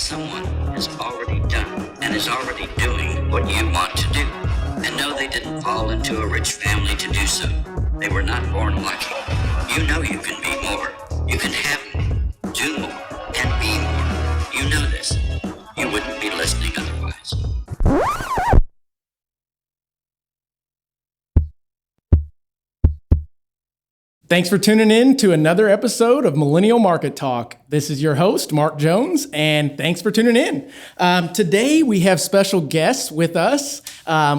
someone has already done and is already doing what you want to do. And no, they didn't fall into a rich family to do so. They were not born lucky. You know you can be more. You can have more, do more, and be more. You know this. You wouldn't be listening otherwise. Thanks for tuning in to another episode of Millennial Market Talk. This is your host, Mark Jones, and thanks for tuning in. Today, we have special guests with us.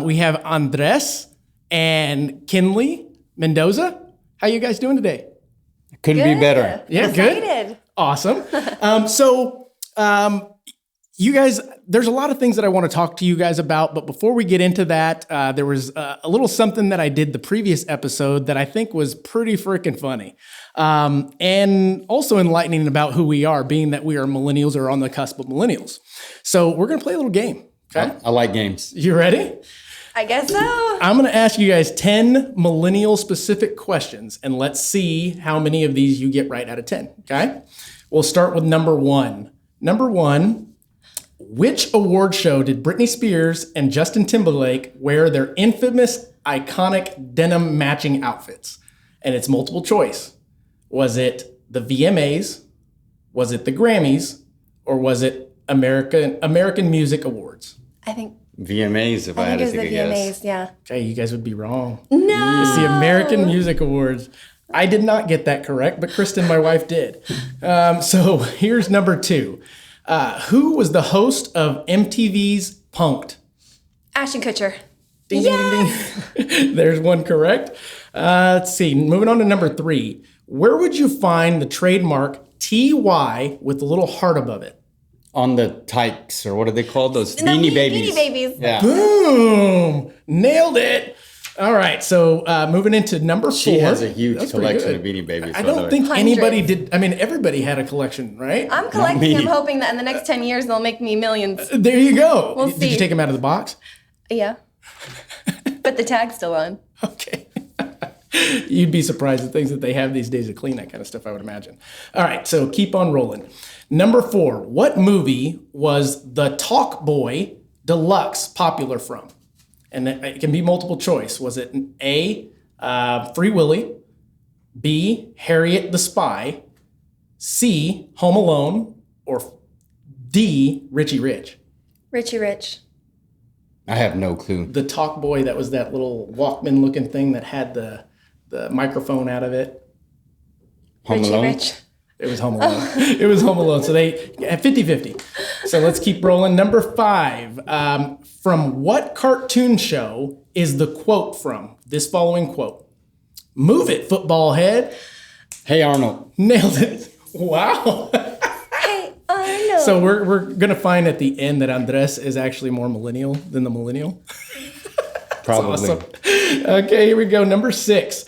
We have Andres and Kenley Mendoza. How you guys doing today? Couldn't be better. Yeah, Excited. Good. Awesome. You guys, there's a lot of things that I want to talk to you guys about, but before we get into that, there was a little something that I did the previous episode that I think was pretty freaking funny. And also enlightening about who we are, being that we are millennials or on the cusp of millennials. So we're going to play a little game. Okay. I like games. You ready? I guess so. I'm going to ask you guys 10 millennial specific questions, and let's see how many of these you get right out of 10. Okay. We'll start with number one. Number one. Which award show did Britney Spears and Justin Timberlake wear their infamous, iconic denim matching outfits? And it's multiple choice. Was it the VMAs? Was it the Grammys? Or was it American Music Awards? I think VMAs, if I had it to was the take a guess. VMAs, yeah. Okay, you guys would be wrong. No. It's the American Music Awards. I did not get that correct, but Kristen, my wife, did. So here's number two. Who was the host of MTV's Punk'd? Ashton Kutcher. Ding, ding, ding, ding. There's one correct. Let's see. Moving on to number three. Where would you find the trademark TY with a little heart above it? On the tykes, or what are they called? Those Beanie Babies. Beanie Babies. Yeah. Boom! Nailed it. All right. So moving into number four. She has a huge That's pretty collection good. of Beanie Babies. I by the don't way. think Hundreds. anybody did. I mean, everybody had a collection, right? I'm collecting me. them, hoping that in the next 10 years they'll make me millions. There you go. We'll Did you see. take them out of the box? Yeah. But the tag's still on. Okay. You'd be surprised at things that they have these days to clean that kind of stuff, I would imagine. All right, so keep on rolling. Number four, what movie was The Talk Boy Deluxe popular from? And it can be multiple choice. Was it A, Free Willy, B, Harriet the Spy, C, Home Alone, or D, Richie Rich? Richie Rich. I have no clue. The Talk Boy, that was that little Walkman looking thing that had the microphone out of it. Home Richie Alone? Rich. It was Home Alone. It was Home Alone. So they 50-50. So let's keep rolling. Number five. From what cartoon show is the quote from? This following quote. Move it, football head. Hey, Arnold. Nailed it. Wow. Hey, Arnold. So we're going to find at the end that Andres is actually more millennial than the millennial. Probably. Awesome. Okay, here we go. Number six.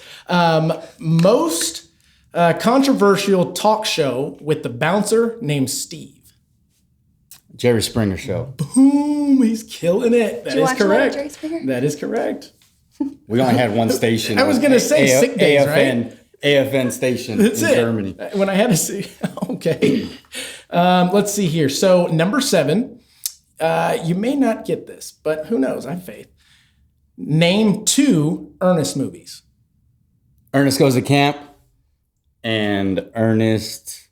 Most controversial talk show with the bouncer named Steve. Jerry Springer Show. Boom, he's killing it. That you is watch a lot of correct. Jerry Springer? That is correct. We only had one station. I was going to say sick days, AFN, AFN station That's in it. Germany. When I had to see. Okay. Let's see here. So number seven. You may not get this, but who knows? I have faith. Name two Ernest movies. Ernest Goes to Camp, and Ernest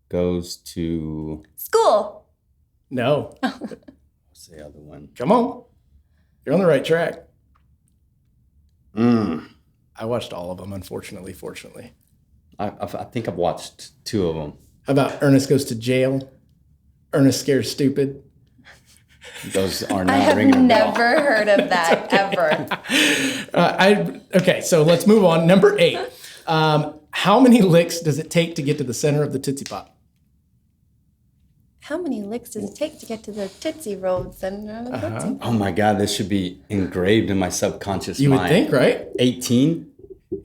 Goes to... School. No. What's the other one? Come on. You're on the right track. Mm. I watched all of them, unfortunately, fortunately. I think I've watched two of them. How about Ernest Goes to Jail? Ernest Scared Stupid? Those are I not have ringing a bell. never heard of that, ever. Okay, so let's move on. Number eight. How many licks does it take to get to the center of the Tootsie Pop? How many licks does it take to get to the Tootsie Roll Center? Oh my God, this should be engraved in my subconscious You mind. would think, right? 18?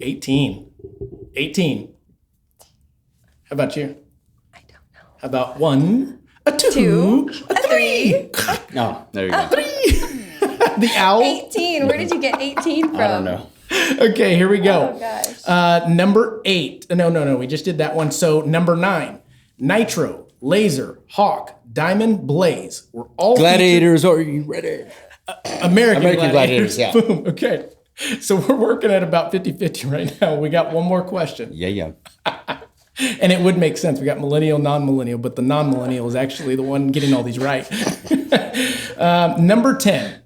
18. 18. How about you? I don't know. How about one, a two, A three. Oh, there you go. the owl? 18. Where did you get 18 from? I don't know. Okay, here we go. Oh, gosh. Number eight. No, we just did that one. So number 9, Nitro. Laser, Hawk, Diamond, Blaze were all Gladiators, are you ready? American Gladiators, yeah. Boom. Okay. So we're working at about 50-50 right now. We got one more question. Yeah. And it would make sense. We got millennial, non-millennial, but the non-millennial is actually the one getting all these right. Number 10.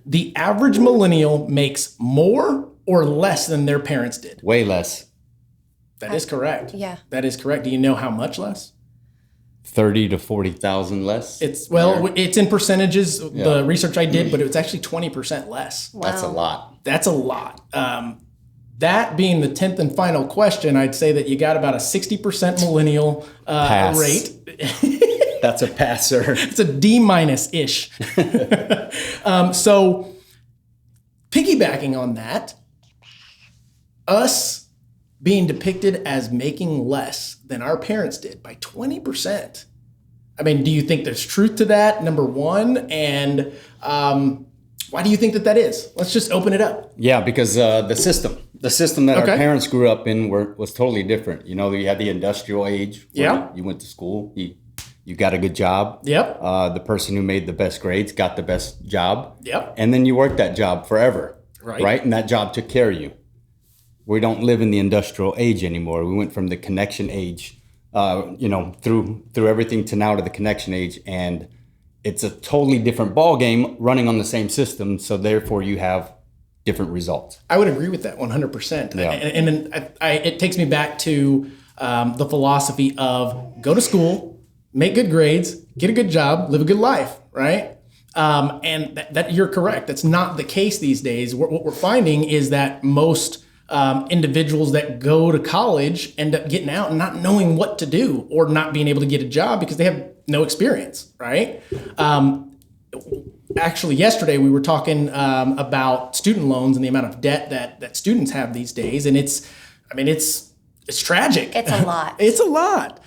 The average millennial makes more or less than their parents did. Way less. That is correct. Yeah. That is correct. Do you know how much less? 30 to 40,000 less. It's in percentages, the research I did, but it was actually 20% less. Wow. That's a lot. That's a lot. That being the 10th and final question, I'd say that you got about a 60% millennial Pass. rate. That's a passer. It's a D-ish. So piggybacking on that, us being depicted as making less than our parents did by 20%. I mean, do you think there's truth to that, number one? And why do you think that is? Let's just open it up. Yeah, because the system that our parents grew up in was totally different. You know, you had the industrial age. Where you went to school. You got a good job. Yep. The person who made the best grades got the best job. Yep. And then you worked that job forever. Right. And that job took care of you. We don't live in the industrial age anymore. We went from the connection age, through everything to now to the connection age. And it's a totally different ball game running on the same system. So therefore you have different results. I would agree with that 100%. Yeah. And it takes me back to the philosophy of go to school, make good grades, get a good job, live a good life, right? And that you're correct. That's not the case these days. What we're finding is that most individuals that go to college end up getting out and not knowing what to do or not being able to get a job because they have no experience, right? Actually, yesterday we were talking about student loans and the amount of debt that students have these days, and it's tragic. It's a lot. It's a lot.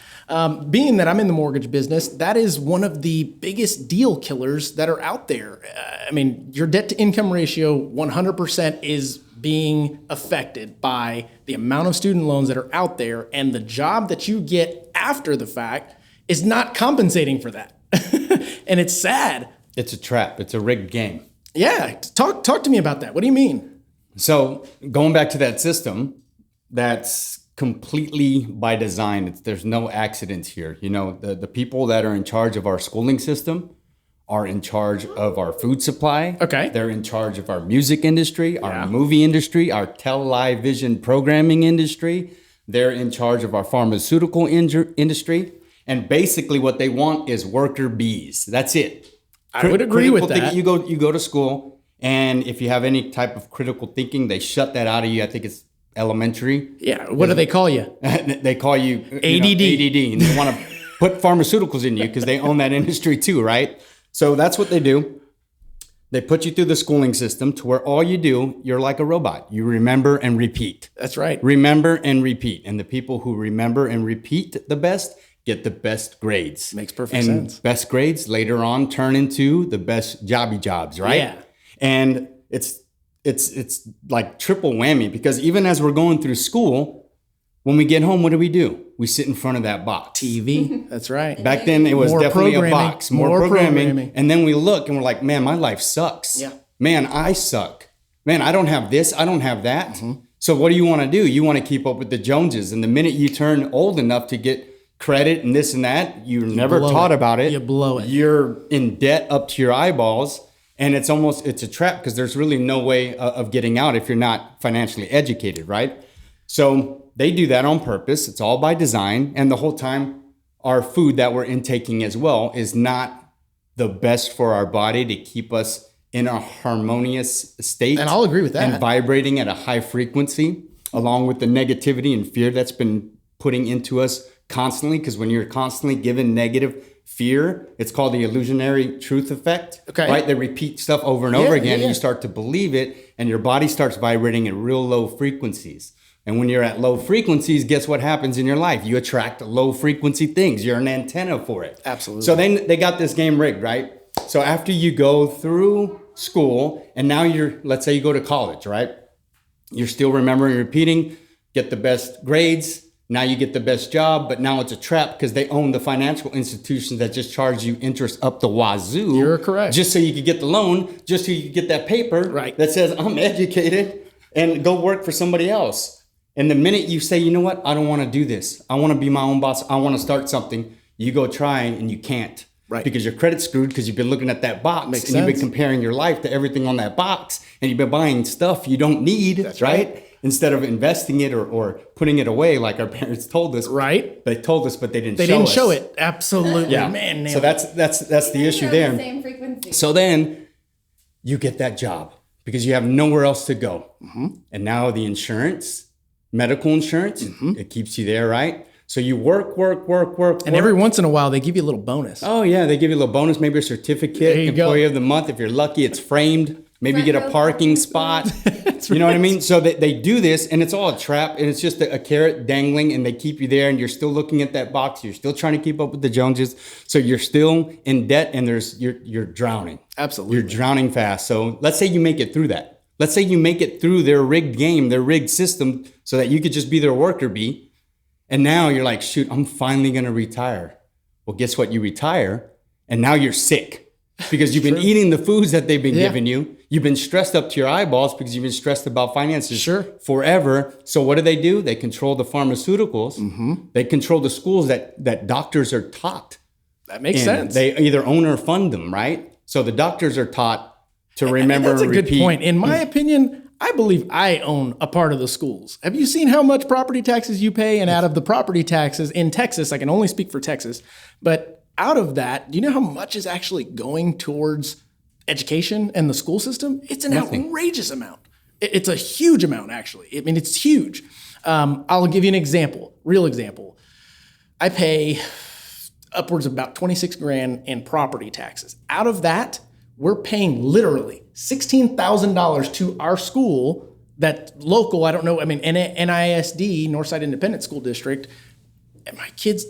Being that I'm in the mortgage business, that is one of the biggest deal killers that are out there. Your debt to income ratio 100% is being affected by the amount of student loans that are out there, and the job that you get after the fact is not compensating for that. And it's sad. It's a trap. It's a rigged game. Yeah. Talk to me about that. What do you mean? So going back to that system, that's completely by design. There's no accidents here. You know, the people that are in charge of our schooling system are in charge of our food supply. Okay. They're in charge of our music industry, our movie industry, our television programming industry. They're in charge of our pharmaceutical industry. And basically what they want is worker bees. That's it. I would agree with that. You go to school, and if you have any type of critical thinking, they shut that out of you. I think it's elementary. Yeah. What do they call you? They call you ADD. ADD, and they want to put pharmaceuticals in you because they own that industry too, right? So that's what they do. They put you through the schooling system to where all you do, you're like a robot. You remember and repeat. That's right. Remember and repeat. And the people who remember and repeat the best get the best grades. Makes perfect sense. Best grades later on turn into the best jobs, right? Yeah. And it's like triple whammy because even as we're going through school, when we get home, what do? We sit in front of that box. TV. That's right. Back then, it was More definitely a programming. box. More programming. And then we look and we're like, man, my life sucks. Yeah. Man, I suck. Man, I don't have this. I don't have that. Mm-hmm. So what do? You want to keep up with the Joneses. And the minute you turn old enough to get credit and this and that, you're never taught about it. You blow it. You're in debt up to your eyeballs. And it's a trap because there's really no way of getting out if you're not financially educated, right? So they do that on purpose. It's all by design. And the whole time, our food that we're intaking as well is not the best for our body to keep us in a harmonious state. And I'll agree with that. And vibrating at a high frequency, along with the negativity and fear that's been putting into us constantly. Because when you're constantly given negative fear, it's called the illusionary truth effect. Okay. Right? They repeat stuff over and over again, and you start to believe it, and your body starts vibrating at real low frequencies. And when you're at low frequencies, guess what happens in your life? You attract low frequency things. You're an antenna for it. Absolutely. So then they got this game rigged, right? So after you go through school, and now let's say you go to college, right? You're still remembering, repeating, get the best grades, Now you get the best job, but now it's a trap because they own the financial institutions that just charge you interest up the wazoo. You're correct. Just so you could get the loan, just so you could get that paper Right. that says I'm educated and go work for somebody else. And the minute you say, you know what, I don't want to do this. I want to be my own boss. I want to start something. You go try and you can't. Right. Because your credit's screwed because you've been looking at that box Makes and you've been sense. comparing your life to everything on that box and you've been buying stuff you don't need, That's right? Instead of investing it or putting it away like our parents told us. Right. They told us, but they didn't They show didn't us. show it. Absolutely. Yeah. Man, nailed So it. that's the issue there. Same frequency. So then you get that job because you have nowhere else to go. And now the insurance, medical insurance, it keeps you there, right? So you work. And every once in a while, they give you a little bonus. Oh yeah, they give you a little bonus, maybe a certificate, There you employee go. of the month. If you're lucky, it's framed. Maybe you get a Front row parking parking spot. That's You know what I right. mean? So they do this and it's all a trap and it's just a carrot dangling and they keep you there and you're still looking at that box. You're still trying to keep up with the Joneses. So you're still in debt and you're drowning. Absolutely. You're drowning fast. So let's say you make it through that. Let's say you make it through their rigged game, their rigged system so that you could just be their worker bee. And now you're like, shoot, I'm finally going to retire. Well, guess what? You retire and now you're sick because you've been eating the foods that they've been Yeah. giving you. You've been stressed up to your eyeballs because you've been stressed about finances Sure. forever. So what do? They control the pharmaceuticals. They control the schools that doctors are taught. That makes And sense. they either own or fund them, right? So the doctors are taught to remember That's a and good repeat. point. In my opinion, I believe I own a part of the schools. Have you seen how much property taxes you pay? And out of the property taxes in Texas, I can only speak for Texas, but out of that, do you know how much is actually going towards education and the school system? It's an outrageous amount. It's a huge amount, actually. I mean, it's huge. I'll give you an example, real example. I pay upwards of about 26 grand in property taxes. Out of that, we're paying literally $16,000 to our school, that local, I don't know, I mean, NISD, Northside Independent School District. And my kids,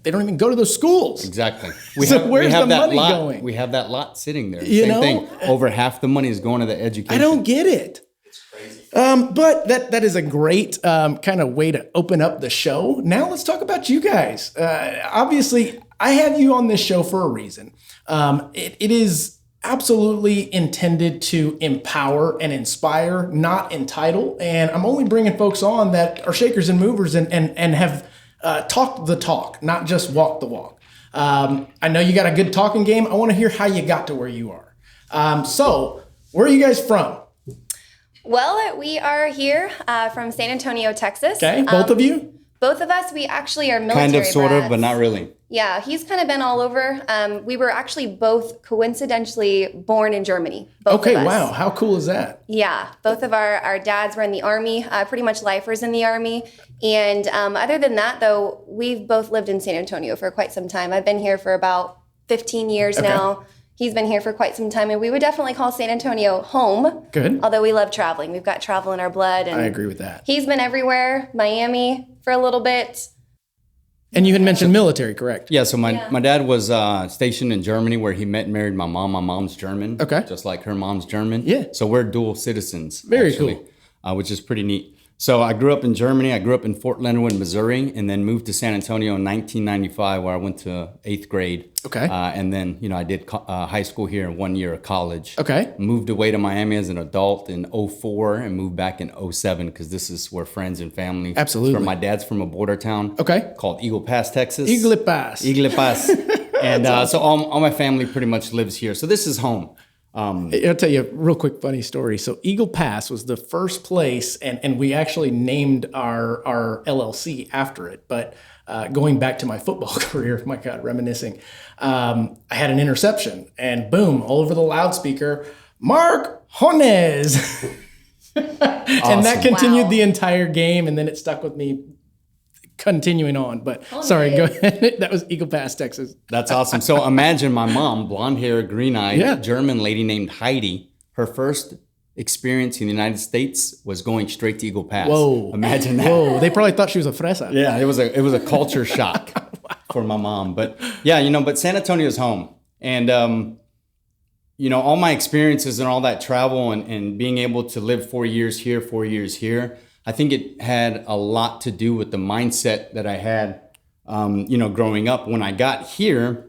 they don't even go to those schools. Exactly. So where's the that money lot, going? We have that lot sitting there. You Same know? thing. Over half the money is going to the education. I don't get it. It's crazy. But that is a great kind of way to open up the show. Now let's talk about you guys. Obviously, I have you on this show for a reason. It is absolutely intended to empower and inspire, not entitle. And I'm only bringing folks on that are shakers and movers and have talked the talk, not just walked the walk. I know you got a good talking game. I want to hear how you got to where you are. So where are you guys from? Well, we are here from San Antonio, Texas. Okay, both of you? Both of us, we actually are military Kind of, sort of, brats. but not really. Yeah, he's kind of been all over. We were actually both coincidentally born in Germany. Both Okay, of us. wow. How cool is that? Yeah, both of our dads were in the Army, pretty much lifers in the Army. And other than that, though, we've both lived in San Antonio for quite some time. I've been here for about 15 years now. He's been here for quite some time, and we would definitely call San Antonio home. Good. Although we love traveling. We've got travel in our blood. And I agree with that. he's been everywhere, Miami for a little bit. And you had mentioned military, correct? Yeah, so my dad was stationed in Germany where he met and married my mom. My mom's German. Okay. Just like her mom's German. Yeah. So we're dual citizens. Very actually, which is pretty neat. So I grew up in Germany. I grew up in Fort Leonard Wood, Missouri, and then moved to San Antonio in 1995 where I went to 8th grade. Okay. And then, I did high school here and 1 year of college. Okay. Moved away to Miami as an adult in 04 and moved back in 07 because this is where friends and family. Absolutely. My dad's from a border town. Okay. Called Eagle Pass, Texas. Eagle Pass. Eagle Pass. And so all my family pretty much lives here. So this is home. I'll tell you a real quick funny story. So Eagle Pass was the first place, and we actually named our LLC after it. But going back to my football career, my God, reminiscing, I had an interception, and boom, all over the loudspeaker, Mark Jones. And that continued Wow. the entire game, and then it stuck with me continuing on. But sorry, go ahead. That was Eagle Pass, Texas. That's awesome. So imagine my mom, blonde hair, green eyed, Yeah. German lady named Heidi. Her first experience in the United States was going straight to Eagle Pass. Whoa. Imagine that. Whoa, they probably thought she was a fresa. Yeah, it was a culture shock for my mom. But yeah, but San Antonio's home. And all my experiences and all that travel and being able to live 4 years here, 4 years here, I think it had a lot to do with the mindset that I had, growing up. When I got here,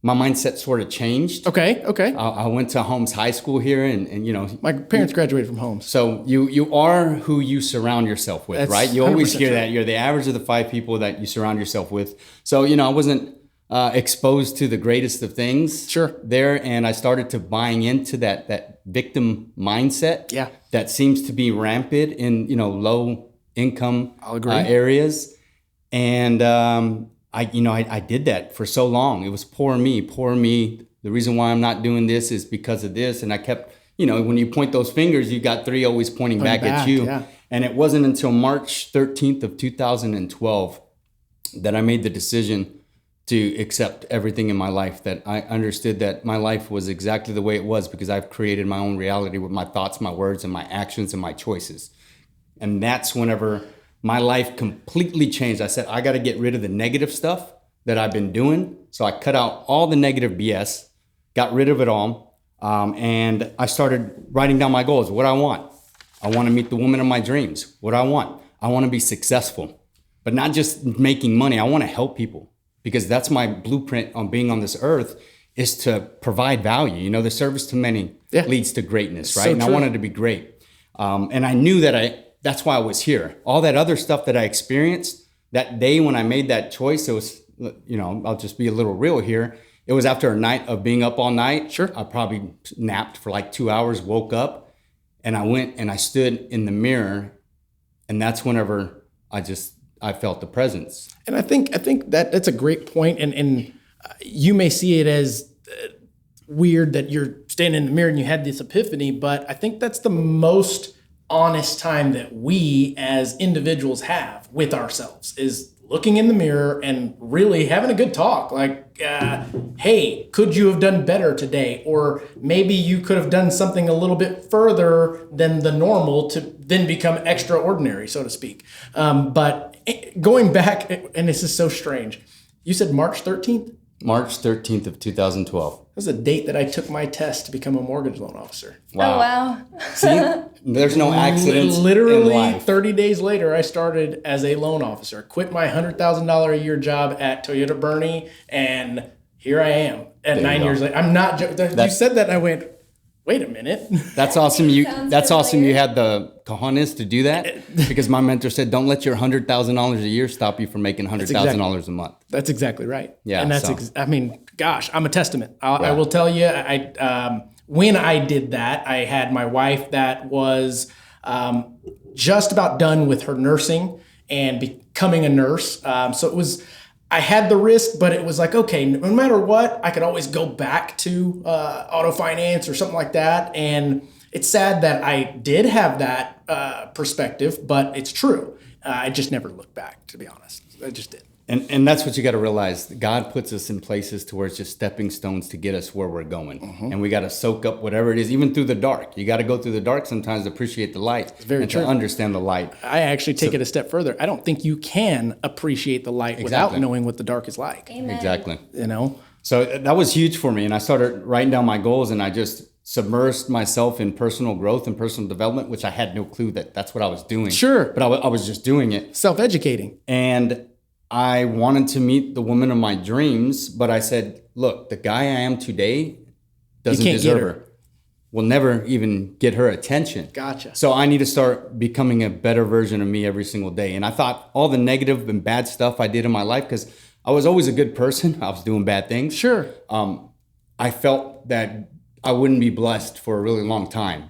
my mindset sort of changed. Okay. I went to Holmes High School here, and My parents graduated from Holmes. so you are who you surround yourself with, That's right? You always 100% hear true. that. You're the average of the 5 people that you surround yourself with. So, I wasn't exposed to the greatest of things Sure. there. And I started to buying into that victim mindset Yeah. that seems to be rampant in, low income I'll agree. areas. And I did that for so long. It was poor me. The reason why I'm not doing this is because of this. And I kept, when you point those fingers, you got 3 always pointing back at you. yeah. And it wasn't until March 13th of 2012 that I made the decision to accept everything in my life, that I understood that my life was exactly the way it was because I've created my own reality with my thoughts, my words, and my actions and my choices. And that's whenever my life completely changed. I said, I got to get rid of the negative stuff that I've been doing. So I cut out all the negative BS, got rid of it all. And I started writing down my goals, what I want. I want to meet the woman of my dreams. What I want to be successful, but not just making money. I want to help people because that's my blueprint on being on this earth, is to provide value. The service to many leads to greatness, right? So and true. I wanted to be great. And I knew that's why I was here. All that other stuff that I experienced that day when I made that choice, it was, I'll just be a little real here. It was after a night of being up all night. Sure. I probably napped for like 2 hours, woke up, and I went and I stood in the mirror. And that's whenever I felt the presence. And I think that's a great point. And you may see it as weird that you're standing in the mirror and you had this epiphany, but I think that's the most honest time that we as individuals have with ourselves, is looking in the mirror and really having a good talk. Like, hey, could you have done better today? Or maybe you could have done something a little bit further than the normal to then become extraordinary, so to speak. But going back, and this is so strange, you said March 13th? March 13th of 2012. That was a date that I took my test to become a mortgage loan officer. Wow. Oh, wow. See, there's no accidents in Literally life. 30 days later, I started as a loan officer, quit my $100,000 a year job at Toyota Bernie, and here I am at There 9 you years go. later. I'm not joking. You said that, and I went, wait a minute. That's awesome. Sounds That's awesome. You familiar. had the cojones to do that, because my mentor said, "Don't let your $100,000 a year stop you from making $100,000 a month." That's exactly right. Yeah, and that's so- gosh, I'm a testament. I will tell you, when I did that, I had my wife that was just about done with her nursing and becoming a nurse. So it was, I had the risk, but it was like, okay, no matter what, I could always go back to auto finance or something like that. And it's sad that I did have that perspective, but it's true. I just never looked back, to be honest. I just did. And that's what you got to realize. God puts us in places to where it's just stepping stones to get us where we're going. And we got to soak up whatever it is, even through the dark. You got to go through the dark sometimes to appreciate the light very true. to understand the light. I actually take it a step further. I don't think you can appreciate the light without Exactly. knowing what the dark is like. Amen. Exactly. You know? So that was huge for me. And I started writing down my goals, and I just submersed myself in personal growth and personal development, which I had no clue that that's what I was doing. Sure. But I was just doing it. Self-educating. And I wanted to meet the woman of my dreams, but I said, look, the guy I am today doesn't can't deserve get her. her. Will never even get her attention. Gotcha. So I need to start becoming a better version of me every single day. And I thought all the negative and bad stuff I did in my life, because I was always a good person, I was doing bad things. Sure. I felt that I wouldn't be blessed for a really long time.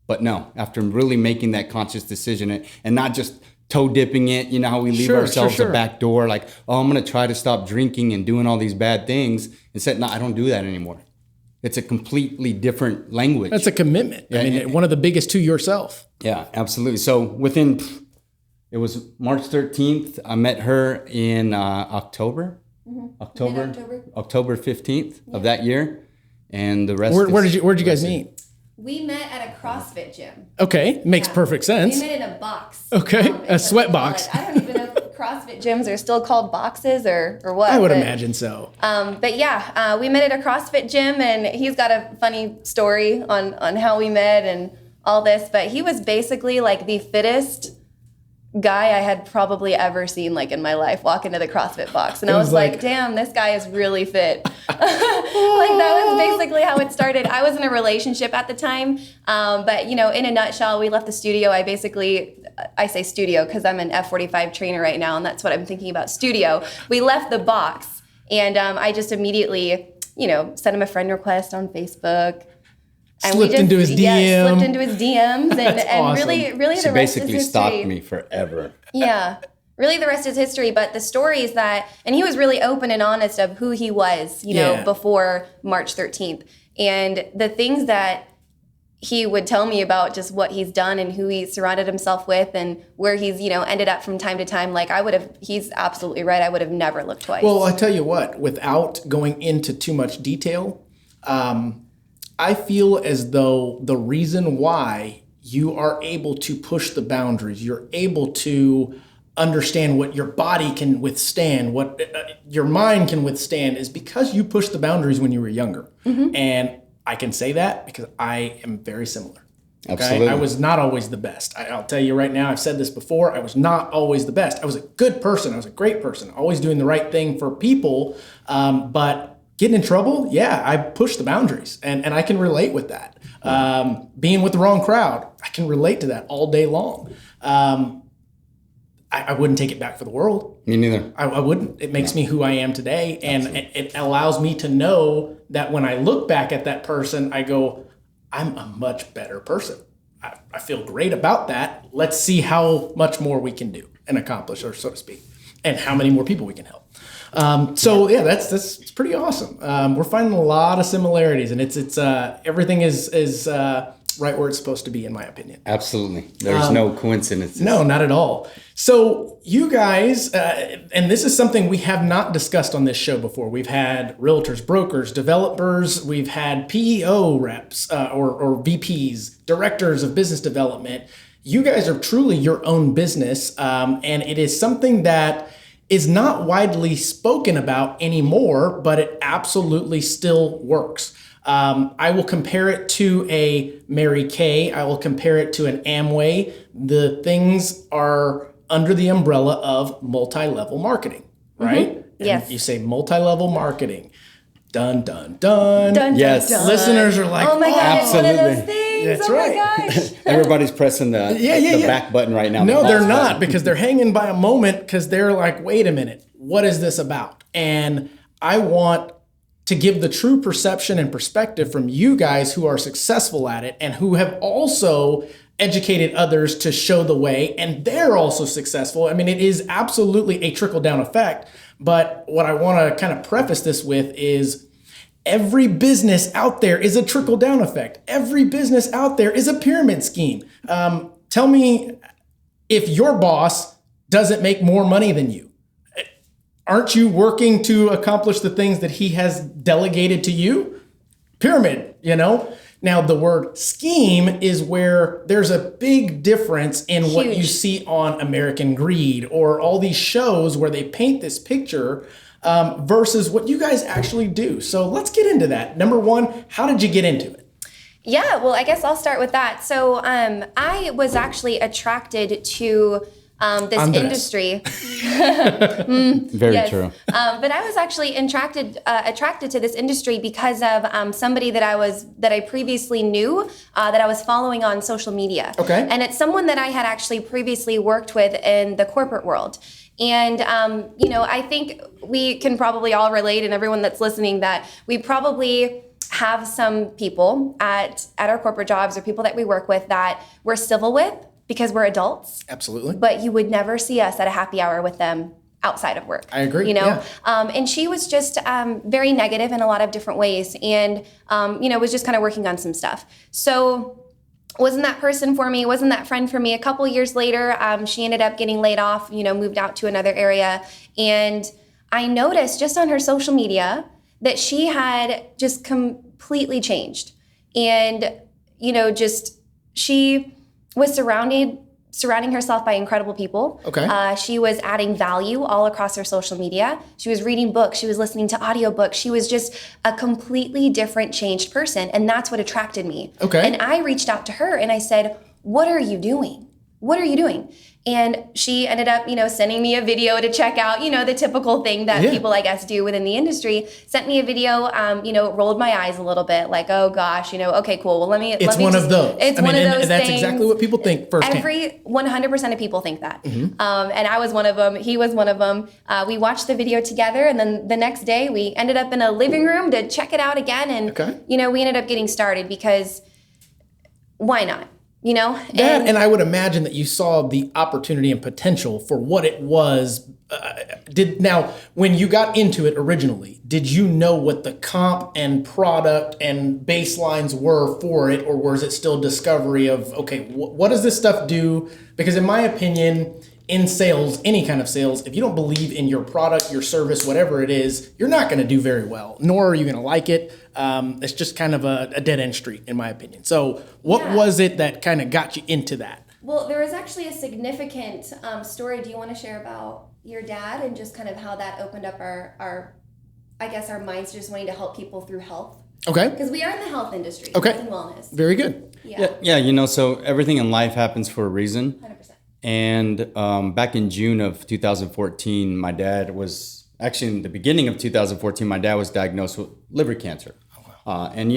But no, after really making that conscious decision and not just toe dipping it, you know how we leave ourselves a back door, like, oh, I'm going to try to stop drinking and doing all these bad things, and said, no, I don't do that anymore. It's a completely different language. That's a commitment. I mean, one of the biggest to yourself. Yeah, absolutely. So it was March 13th. I met her in October 15th of that year. And the rest Where'd you guys meet? We met at a CrossFit gym. Okay. Makes perfect sense. We met in a box. Okay, is a what sweat they call box. it. I don't even know if CrossFit gyms are still called boxes or what. I would but, imagine so. But yeah, we met at a CrossFit gym, and he's got a funny story on how we met and all this. But he was basically like the fittest guy I had probably ever seen like in my life walk into the CrossFit box. And I was like, damn, this guy is really fit. Like that was basically how it started. I was in a relationship at the time. But in a nutshell, we left the studio. I say studio because I'm an F45 trainer right now. And that's what I'm thinking about, studio. We left the box and I just immediately, sent him a friend request on Facebook. And slipped into his DM. Yeah, slipped into his DMs, and awesome. really, She the rest is basically history. stalked me forever. Yeah, really, the rest is history. But the stories and he was really open and honest of who he was, before March 13th, and the things that he would tell me about just what he's done and who he surrounded himself with, and where he's ended up from time to time. Like he's absolutely right. I would have never looked twice. Well, I tell you what, without going into too much detail, I feel as though the reason why you are able to push the boundaries, you're able to understand what your body can withstand, what your mind can withstand, is because you pushed the boundaries when you were younger. Mm-hmm. And I can say that because I am very similar. Okay? Absolutely. I was not always the best. I'll tell you right now, I've said this before, I was not always the best. I was a good person. I was a great person, always doing the right thing for people, but getting in trouble, yeah, I push the boundaries, and I can relate with that. Being with the wrong crowd, I can relate to that all day long. I wouldn't take it back for the world. Me neither. I wouldn't. It makes me who I am today, and it allows me to know that when I look back at that person, I go, I'm a much better person. I feel great about that. Let's see how much more we can do and accomplish, or so to speak, and how many more people we can help. That's pretty awesome. We're finding a lot of similarities, and it's everything is right where it's supposed to be, in my opinion. Absolutely. There's no coincidences. No, not at all. So you guys, and this is something we have not discussed on this show before. We've had realtors, brokers, developers. We've had PEO reps or VPs, directors of business development. You guys are truly your own business, and it is something that is not widely spoken about anymore, but it absolutely still works. I will compare it to a Mary Kay. I will compare it to an Amway. The things are under the umbrella of multi-level marketing, right? Mm-hmm. Yes. And you say multi-level marketing. Dun, dun, dun. Dun, Yes. dun, dun. Listeners are like, oh my God, it's one of those absolutely. things. That's oh right. my gosh. Everybody's pressing the back button right now. No, The they're pause not, button. because they're hanging by a moment, because they're like, wait a minute, what is this about? And I want to give the true perception and perspective from you guys who are successful at it and who have also educated others to show the way, and they're also successful. I mean, it is absolutely a trickle-down effect, but what I want to kind of preface this with is every business out there is a trickle-down effect. Every business out there is a pyramid scheme. Tell me if your boss doesn't make more money than you. Aren't you working to accomplish the things that he has delegated to you? Pyramid, Now, the word scheme is where there's a big difference in what you see on American Greed or all these shows where they paint this picture versus what you guys actually do. So let's get into that. Number one, how did you get into it? Yeah, well, I guess I'll start with that. So I was actually attracted to this Andres. industry. Very Yes. true. But I was actually attracted to this industry because of somebody that I previously knew that I was following on social media. Okay. And it's someone that I had actually previously worked with in the corporate world. And, I think we can probably all relate, and everyone that's listening, that we probably have some people at our corporate jobs or people that we work with that we're civil with because we're adults. Absolutely. But you would never see us at a happy hour with them outside of work. I agree, Yeah. yeah. And she was just very negative in a lot of different ways, and was just kind of working on some stuff. So wasn't that person for me, wasn't that friend for me. A couple years later, she ended up getting laid off, moved out to another area. And I noticed just on her social media that she had just completely changed. And, she was surrounding herself by incredible people. Okay. She was adding value all across her social media. She was reading books. She was listening to audiobooks. She was just a completely different, changed person. And that's what attracted me. Okay. And I reached out to her and I said, what are you doing? what are you doing? And she ended up, sending me a video to check out, the typical thing that people, I guess, do within the industry. Sent me a video, rolled my eyes a little bit, like, oh gosh, okay, cool. Well, let me. It's one of those. It's one of those that's things. exactly what people think firsthand. 100% of people think that. And I was one of them. He was one of them. We watched the video together, and then the next day we ended up in a living room to check it out again. And, we ended up getting started because why not? And I would imagine that you saw the opportunity and potential for what it was. Now, when you got into it originally, did you know what the comp and product and baselines were for it, or was it still discovery of, okay, what does this stuff do? Because in my opinion, in sales, any kind of sales, if you don't believe in your product, your service, whatever it is, you're not going to do very well, nor are you going to like it. It's just kind of a dead end street, in my opinion. So what was it that kind of got you into that? Well, there was actually a significant story. Do you want to share about your dad and just kind of how that opened up our minds just wanting to help people through health? Okay. Because we are in the health industry, okay, health and wellness. Very good. Yeah, so everything in life happens for a reason. 100%. And back in June of 2014, my dad was, actually in the beginning of 2014, my dad was diagnosed with liver cancer. And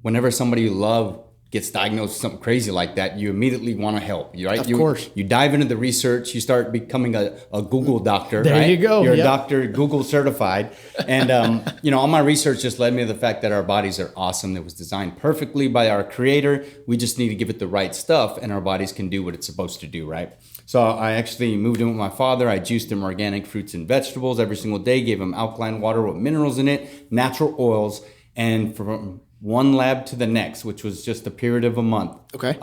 whenever somebody you love gets diagnosed with something crazy like that, you immediately want to help, right? Of course. You dive into the research, you start becoming a Google doctor, there right? You go. You're a doctor, Google certified. And, all my research just led me to the fact that our bodies are awesome. It was designed perfectly by our creator. We just need to give it the right stuff and our bodies can do what it's supposed to do, right? So I actually moved in with my father. I juiced him organic fruits and vegetables every single day, gave him alkaline water with minerals in it, natural oils, and from one lab to the next, which was just a period of a month. Okay.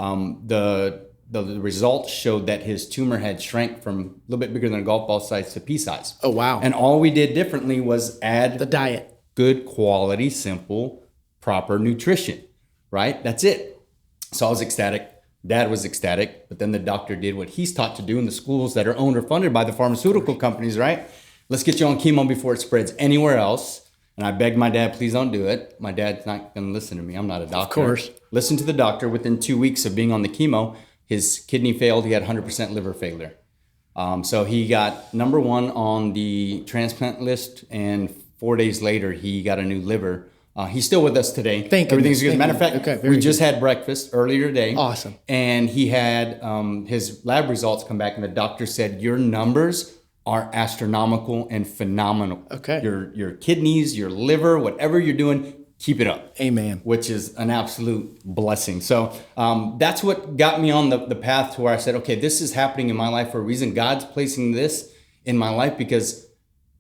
The results showed that his tumor had shrank from a little bit bigger than a golf ball size to pea size. Oh, wow. And all we did differently was add the diet. Good quality, simple, proper nutrition, right? That's it. So I was ecstatic. Dad was ecstatic, but then the doctor did what he's taught to do in the schools that are owned or funded by the pharmaceutical companies, right? Let's get you on chemo before it spreads anywhere else. And I begged my dad, please don't do it. My dad's not going to listen to me. I'm not a doctor. Of course. Listen to the doctor. Within 2 weeks of being on the chemo, his kidney failed. He had 100% liver failure. So he got number one on the transplant list, and 4 days later, he got a new liver. He's still with us today. Everything's good. Matter of fact, we just had breakfast earlier today. Awesome. And he had his lab results come back, and the doctor said, your numbers are astronomical and phenomenal. Okay. Your kidneys, your liver, whatever you're doing, keep it up. Amen. Which is an absolute blessing. So that's what got me on the path to where I said, okay, this is happening in my life for a reason. God's placing this in my life because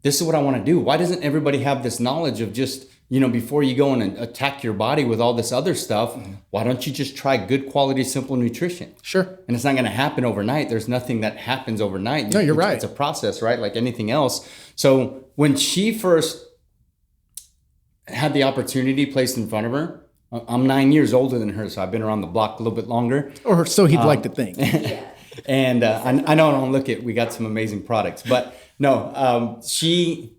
this is what I want to do. Why doesn't everybody have this knowledge of just, before you go and attack your body with all this other stuff, why don't you just try good quality, simple nutrition? Sure. And it's not going to happen overnight. There's nothing that happens overnight. No, you're right. It's a process, right? Like anything else. So when she first had the opportunity placed in front of her, I'm 9 years older than her, so I've been around the block a little bit longer. Or so he'd like to think. And I know, don't look at, we got some amazing products, but no, she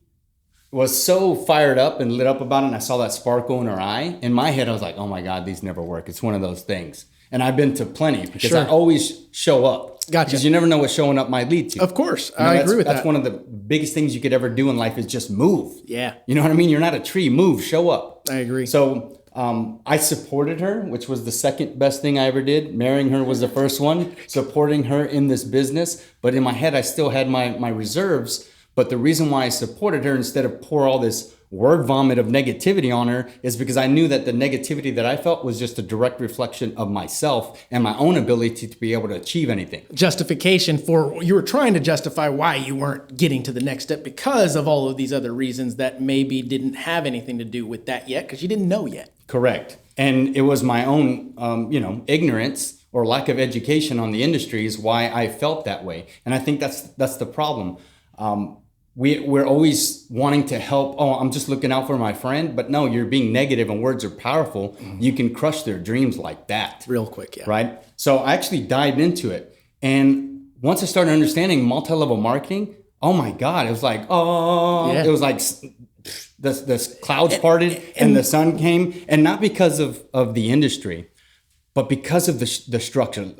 was so fired up and lit up about it, and I saw that sparkle in her eye. In my head, I was like, oh my God, these never work. It's one of those things. And I've been to plenty because I always show up. Gotcha. Because you never know what showing up might lead to. Of course. I agree with that. That's one of the biggest things you could ever do in life is just move. Yeah. You know what I mean? You're not a tree. Move, show up. I agree. So I supported her, which was the second best thing I ever did. Marrying her was the first one. Supporting her in this business. But in my head, I still had my reserves. But the reason why I supported her instead of pour all this word vomit of negativity on her is because I knew that the negativity that I felt was just a direct reflection of myself and my own ability to be able to achieve anything. Justification for, you were trying to justify why you weren't getting to the next step because of all of these other reasons that maybe didn't have anything to do with that yet because you didn't know yet. Correct. And it was my own, ignorance or lack of education on the industry is why I felt that way. And I think that's the problem. We're always wanting to help. Oh, I'm just looking out for my friend. But no, you're being negative and words are powerful. Mm-hmm. You can crush their dreams like that. Real quick, yeah. Right? So I actually dived into it. And once I started understanding multi-level marketing, oh my God, it was like, it was like the clouds parted and the sun came. And not because of the industry, But because of the structure,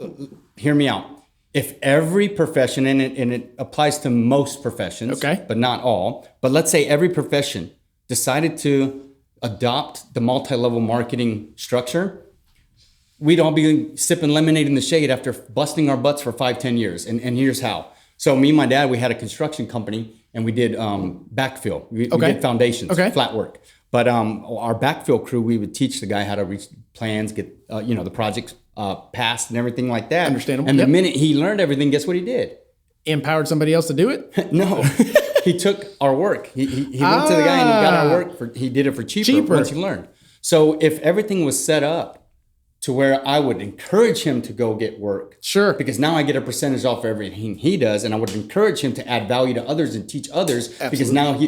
hear me out. If every profession, and it applies to most professions, Okay. but not all, but let's say every profession decided to adopt the multi-level marketing structure, we'd all be sipping lemonade in the shade after busting our butts for 5-10 years. And here's how. So me and my dad, we had a construction company and we did backfill. We did foundations, flat work. But our backfill crew, we would teach the guy how to reach plans, get the projects passed and everything like that. Understandable. And the minute he learned everything, guess what he did? Empowered somebody else to do it? No, he took our work. He went to the guy and he got our work. He did it for cheaper once he learned. So if everything was set up to where I would encourage him to go get work. Sure. Because now I get a percentage off for everything he does, and I would encourage him to add value to others and teach others. Absolutely. Because now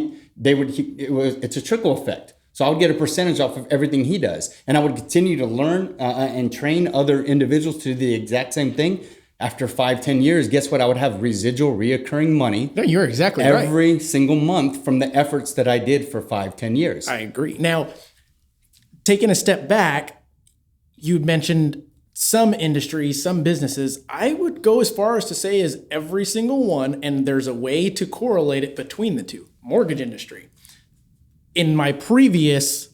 it's a trickle effect. So I would get a percentage off of everything he does, and I would continue to learn and train other individuals to do the exact same thing. After 5-10 years, guess what? I would have residual, reoccurring money. No, you're exactly right. Every single month from the efforts that I did for 5-10 years. I agree. Now, taking a step back, you mentioned some industries, some businesses. I would go as far as to say is every single one, and there's a way to correlate it between the two. Mortgage industry. In my previous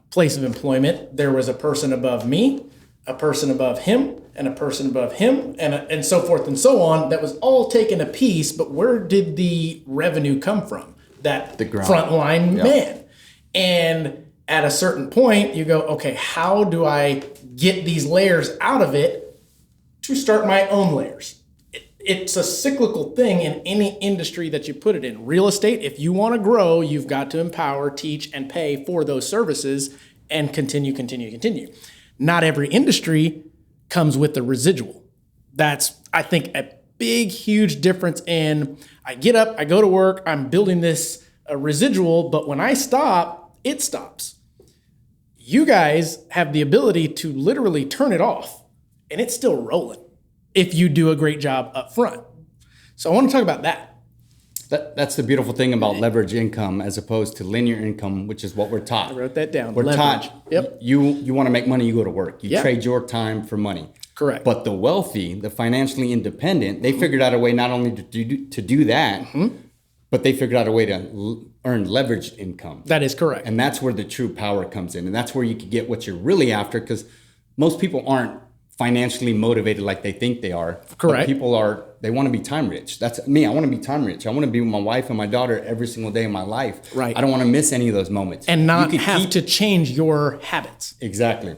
place of employment, there was a person above me, a person above him, and a person above him, and so forth and so on. That was all taken a piece, but where did the revenue come from? The frontline man. And at a certain point, you go, okay, how do I get these layers out of it to start my own layers? It's a cyclical thing in any industry that you put it in. Real estate, if you want to grow, you've got to empower, teach, and pay for those services and continue. Not every industry comes with the residual. That's, I think, a big, huge difference in I get up, I go to work, I'm building this residual, but when I stop, it stops. You guys have the ability to literally turn it off and it's still rolling if you do a great job up front. So I want to talk about that. That's the beautiful thing about leverage income as opposed to linear income, which is what we're taught. I wrote that down. We're leverage. taught, Yep. You want to make money, you go to work. You trade your time for money. Correct. But the wealthy, the financially independent, they figured out a way not only to do that, but they figured out a way to earn leveraged income. That is correct. And that's where the true power comes in. And that's where you can get what you're really after, because most people aren't financially motivated like they think they are. Correct. People they want to be time rich. That's me. I want to be time rich. I want to be with my wife and my daughter every single day of my life. Right. I don't want to miss any of those moments. And not have to change your habits. Exactly.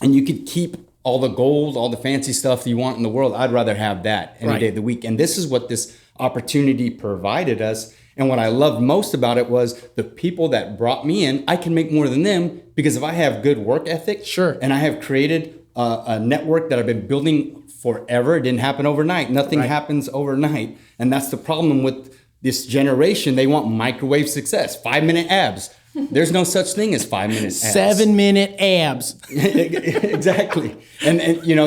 And you could keep all the gold, all the fancy stuff you want in the world. I'd rather have that any day of the week. And this is what this opportunity provided us. And what I loved most about it was the people that brought me in, I can make more than them because if I have good work ethic, and I have created a network that I've been building forever. It didn't happen overnight. Nothing happens overnight. And that's the problem with this generation. They want microwave success, 5-minute abs. There's no such thing as 5-minute abs. 7-minute abs. Exactly. And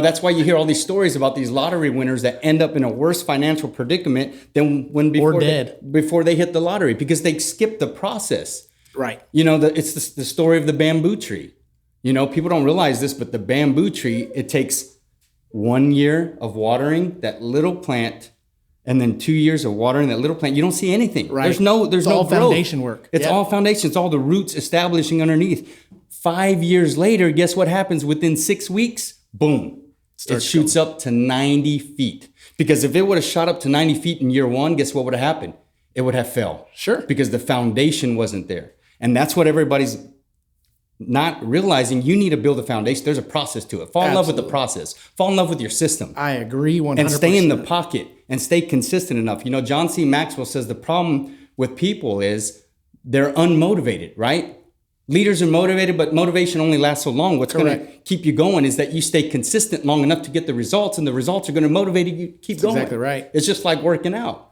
that's why you hear all these stories about these lottery winners that end up in a worse financial predicament than before they hit the lottery because they skipped the process. Right. It's the story of the bamboo tree. People don't realize this, but the bamboo tree, it takes 1 year of watering that little plant and then 2 years of watering that little plant. You don't see anything. Right. There's no growth. Foundation work. It's all foundation. It's all the roots establishing underneath. 5 years later, guess what happens? Within 6 weeks, boom, it shoots up to 90 feet. Because if it would have shot up to 90 feet in year one, guess what would have happened? It would have fell. Sure. Because the foundation wasn't there. And that's what everybody's not realizing. You need to build a foundation. There's a process to it. Fall in love with the process. Fall in love with your system. I agree 100%. And stay in the pocket and stay consistent enough. John C. Maxwell says the problem with people is they're unmotivated, right? Leaders are motivated, but motivation only lasts so long. What's going to keep you going is that you stay consistent long enough to get the results, and the results are going to motivate you to keep going. Exactly right. It's just like working out.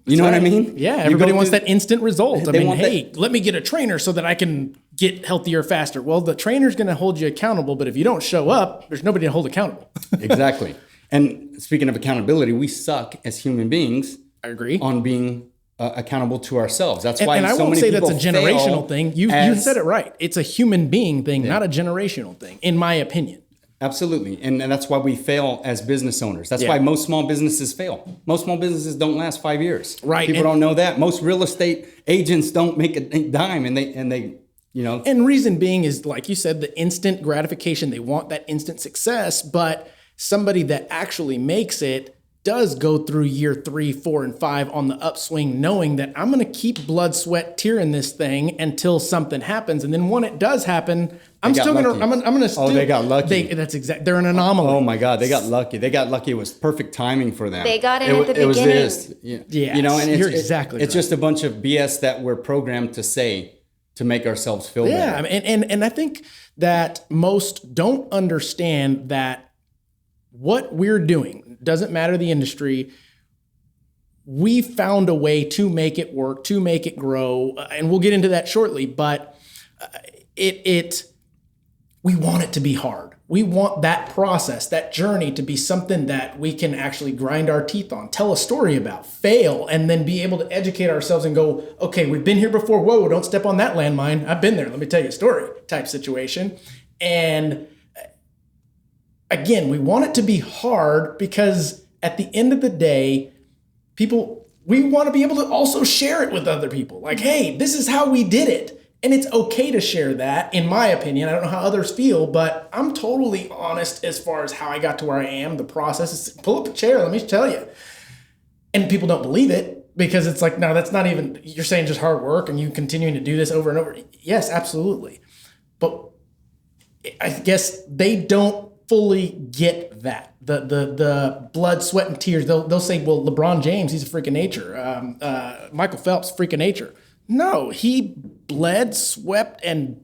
You know what I mean? Yeah, everybody wants that instant result. I mean, let me get a trainer so that I can get healthier faster. Well, the trainer's going to hold you accountable, but if you don't show up, there's nobody to hold accountable. Exactly. And speaking of accountability, we suck as human beings. I agree. On being accountable to ourselves. That's why and I so won't many say people that's a generational thing. You said it right. It's a human being thing, not a generational thing, in my opinion. Absolutely. And that's why we fail as business owners. That's Yeah. why most small businesses fail. Most small businesses don't last 5 years. Right. People don't know that. Most real estate agents don't make a dime, and they you know. And reason being is, like you said, the instant gratification. They want that instant success, but somebody that actually makes it does go through year 3, 4, and 5 on the upswing, knowing that I'm going to keep blood, sweat, tear in this thing until something happens. And then when it does happen, I'm got still going to, lucky. I'm going to still. Oh, they got lucky. That's exact. They're an anomaly. Oh my God, they got lucky. They got lucky. It was perfect timing for them. They got in at the It was beginning. this. Yes, You know, and you're exactly it's right. just a bunch of BS that we're programmed to say to make ourselves feel Yeah, better. and I think that most don't understand that what we're doing, doesn't matter the industry, we found a way to make it work, to make it grow, and we'll get into that shortly, but we want it to be hard. We want that process, that journey to be something that we can actually grind our teeth on, tell a story about, fail, and then be able to educate ourselves and go, okay, we've been here before. Whoa, don't step on that landmine. I've been there. Let me tell you a story type situation. And again, we want it to be hard because at the end of the day, we want to be able to also share it with other people. Like, hey, this is how we did it. And it's okay to share that, in my opinion. I don't know how others feel, but I'm totally honest as far as how I got to where I am. The process is pull up a chair, let me tell you. And people don't believe it because it's like, no, that's not even, you're saying just hard work and you continuing to do this over and over. Yes, absolutely. But I guess they don't fully get that. The blood, sweat, and tears. They'll say, well, LeBron James, he's a freak of nature. Michael Phelps, freak of nature. No, he bled, swept, and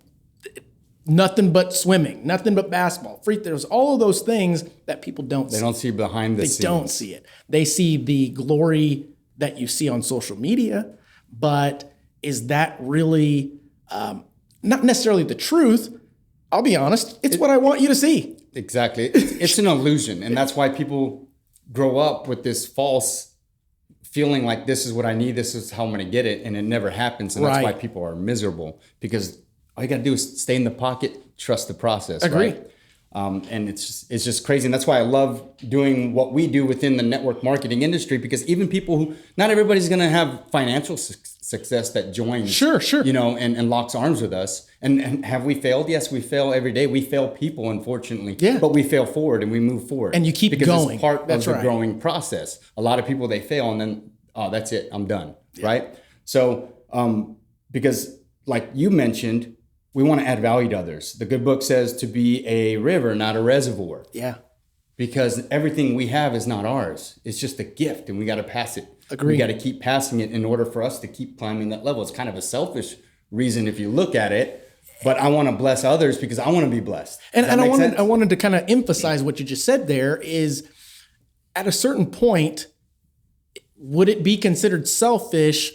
nothing but swimming, nothing but basketball. There's all of those things that people don't see. They don't see behind the scenes. They don't see it. They see the glory that you see on social media, but is that really not necessarily the truth? I'll be honest. It's what I want you to see. Exactly. It's an illusion. And that's why people grow up with this false feeling like this is what I need, this is how I'm going to get it, and it never happens. And that's why Right. people are miserable, because all you got to do is stay in the pocket, trust the process. Agree. Right? And it's just crazy. And that's why I love doing what we do within the network marketing industry, because even people who, not everybody's going to have financial success that joins, Sure. you know, and locks arms with us. And have we failed? Yes, we fail every day. We fail people, unfortunately. Yeah. But we fail forward and we move forward. And you keep because going. It's part That's of the right. growing process. A lot of people, they fail and then, oh, that's it, I'm done. Right? So, because like you mentioned, we want to add value to others. The good book says to be a river, not a reservoir. Yeah. Because everything we have is not ours. It's just a gift and we got to pass it. Agreed. We got to keep passing it in order for us to keep climbing that level. It's kind of a selfish reason if you look at it, but I want to bless others because I want to be blessed. And Does that make sense? I wanted to kind of emphasize what you just said there is at a certain point, would it be considered selfish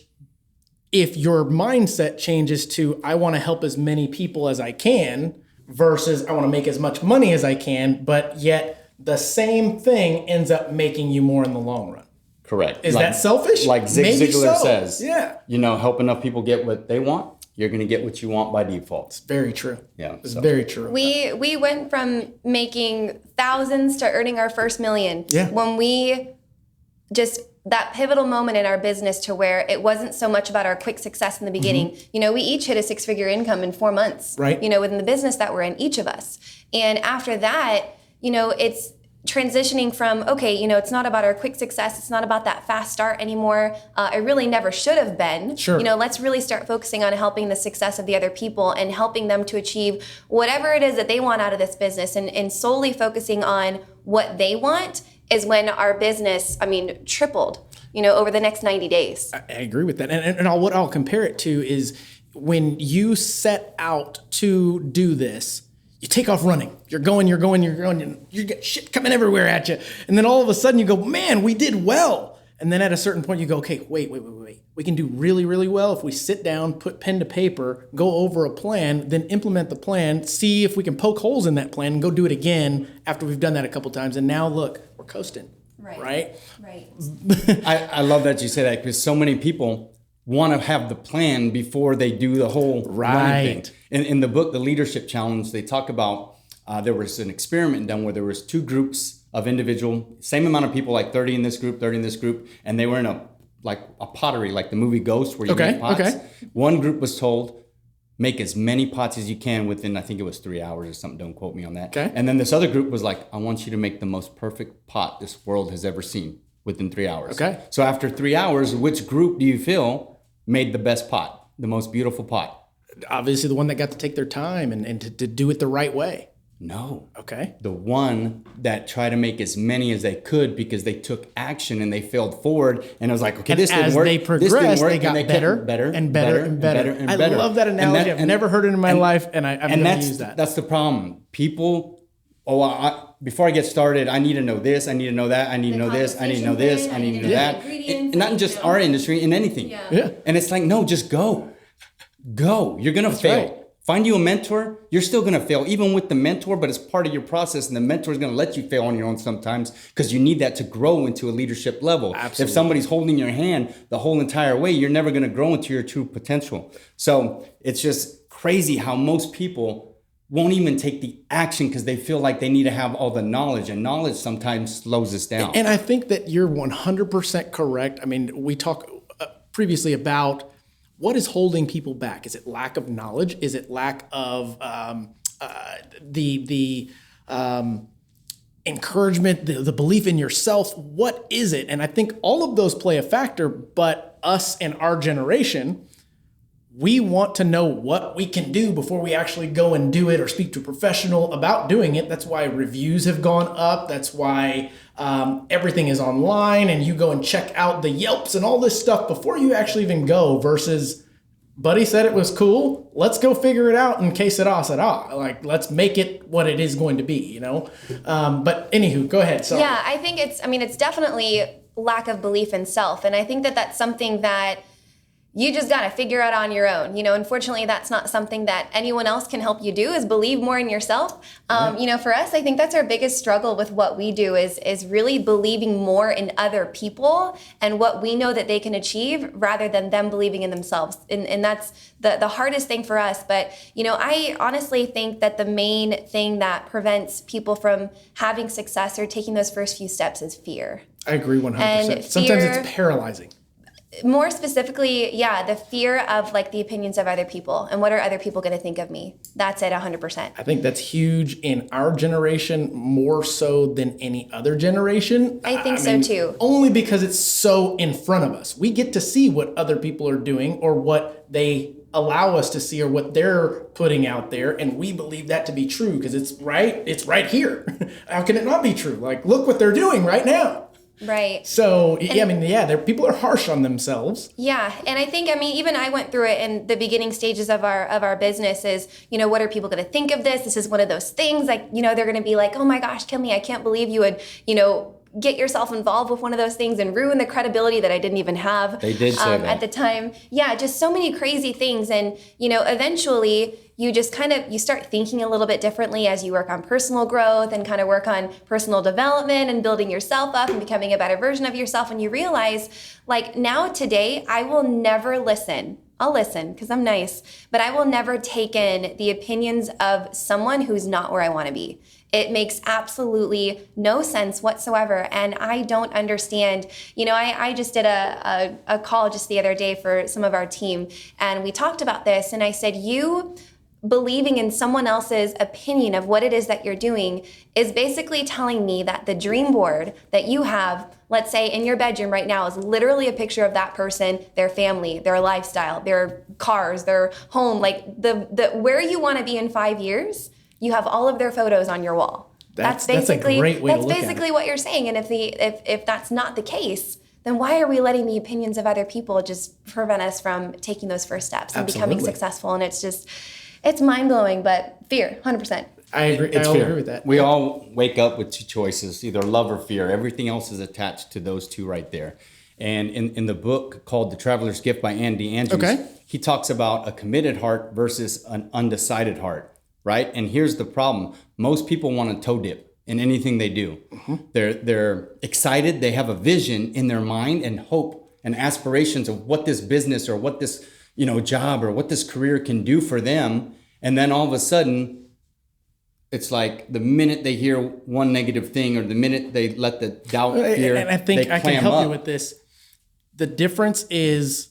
if your mindset changes to, I want to help as many people as I can versus I want to make as much money as I can, but yet the same thing ends up making you more in the long run? Correct. Is that selfish? Like Zig Maybe Ziglar so. says, Yeah. you know, help enough people get what they want, you're going to get what you want by default. Very true. Yeah, It's so. very true. We went from making thousands to earning our first million. Yeah. When we just, that pivotal moment in our business to where it wasn't so much about our quick success in the beginning. You know, we each hit a 6-figure income in 4 months. Right. You know, within the business that we're in, each of us. And after that, you know, it's transitioning from, okay, you know, it's not about our quick success. It's not about that fast start anymore. It really never should have been. Sure. You know, let's really start focusing on helping the success of the other people and helping them to achieve whatever it is that they want out of this business, and solely focusing on what they want is when our business, tripled, you know, over the next 90 days. I agree with that. And what I'll compare it to is when you set out to do this, you take off running. You're going, you get shit coming everywhere at you. And then all of a sudden you go, man, we did well. And then at a certain point you go, okay, wait. We can do really, really well if we sit down, put pen to paper, go over a plan, then implement the plan, see if we can poke holes in that plan and go do it again after we've done that a couple times. And now look, we're coasting. Right? I love that you say that, because so many people want to have the plan before they do the whole running thing. In the book, The Leadership Challenge, they talk about there was an experiment done where there was two groups of individual, same amount of people, like 30 in this group, 30 in this group, and they were in a pottery, like the movie Ghost, where you make pots. Okay. One group was told, make as many pots as you can within, I think it was 3 hours or something. Don't quote me on that. Okay. And then this other group was like, I want you to make the most perfect pot this world has ever seen within 3 hours. Okay. So after 3 hours, which group do you feel made the best pot, the most beautiful pot? Obviously the one that got to take their time and to do it the right way. No. Okay. The one that tried to make as many as they could because they took action and they failed forward. And it was like, okay, And this didn't as work. they This progressed, didn't work. they got And better, kept better and better and better. and better. I love that analogy. I've never heard it in my life, and I've never used that. That's the problem. People, before I get started, I need to know this, I need to know that, I need to know this, I need to know this, I need to know that. And not in just our industry, in anything. Yeah. And it's like, no, just go. Go. You're going to fail. right. Find you a mentor. You're still going to fail, even with the mentor, but it's part of your process. And the mentor is going to let you fail on your own sometimes because you need that to grow into a leadership level. Absolutely. If somebody's holding your hand the whole entire way, you're never going to grow into your true potential. So it's just crazy how most people won't even take the action because they feel like they need to have all the knowledge, and knowledge sometimes slows us down. And I think that you're 100% correct. I mean, we talked previously about what is holding people back. Is it lack of knowledge? Is it lack of the encouragement, the belief in yourself? What is it? And I think all of those play a factor, but us and our generation, we want to know what we can do before we actually go and do it or speak to a professional about doing it. That's why reviews have gone up. That's why everything is online and you go and check out the Yelps and all this stuff before you actually even go, versus buddy said it was cool. Let's go figure it out and case it off. Like, let's make it what it is going to be, you know? But anywho, go ahead. Sorry. Yeah, I think it's definitely lack of belief in self. And I think that that's something that you just got to figure out on your own. You know, unfortunately, that's not something that anyone else can help you do, is believe more in yourself. You know, for us, I think that's our biggest struggle with what we do is really believing more in other people and what we know that they can achieve rather than them believing in themselves. And that's the hardest thing for us. But, you know, I honestly think that the main thing that prevents people from having success or taking those first few steps is fear. I agree 100%. And Sometimes fear- it's paralyzing. More specifically, yeah, the fear of like the opinions of other people and what are other people going to think of me. That's it, 100%. I think that's huge in our generation, more so than any other generation. I think so too. Only because it's so in front of us. We get to see what other people are doing or what they allow us to see or what they're putting out there, and we believe that to be true because it's right here. How can it not be true? Like, look what they're doing right now. Right. So, people are harsh on themselves. Yeah. And I think, even I went through it in the beginning stages of our business is, you know, what are people going to think of this? This is one of those things like, you know, they're going to be like, oh my gosh, Kenley, I can't believe you would, you know, get yourself involved with one of those things and ruin the credibility that I didn't even have. They did say that. At the time. Yeah, just so many crazy things. And, you know, eventually you just you start thinking a little bit differently as you work on personal growth and kind of work on personal development and building yourself up and becoming a better version of yourself. And you realize, like, now today, I will never listen. I'll listen because I'm nice, but I will never take in the opinions of someone who's not where I want to be. It makes absolutely no sense whatsoever. And I don't understand, you know, I just did a call just the other day for some of our team, and we talked about this, and I said, you believing in someone else's opinion of what it is that you're doing is basically telling me that the dream board that you have, let's say in your bedroom right now, is literally a picture of that person, their family, their lifestyle, their cars, their home, like the where you want to be in 5 years. You have all of their photos on your wall. That's basically a great way to look basically at it. what you're saying. And if that's not the case, then why are we letting the opinions of other people just prevent us from taking those first steps and becoming Absolutely. successful? And it's mind-blowing, but fear, 100%. I agree. It's I fair. agree with that. We all wake up with two choices, either love or fear. Everything else is attached to those two right there. And in the book called The Traveler's Gift by Andy Andrews, Okay. he talks about a committed heart versus an undecided heart, right? And here's the problem. Most people want to toe dip in anything they do. Mm-hmm. They're excited. They have a vision in their mind and hope and aspirations of what this business or what this, you know, job or what this career can do for them. And then all of a sudden, it's like the minute they hear one negative thing or the minute they let the doubt, fear, and I think I can help you with this. The difference is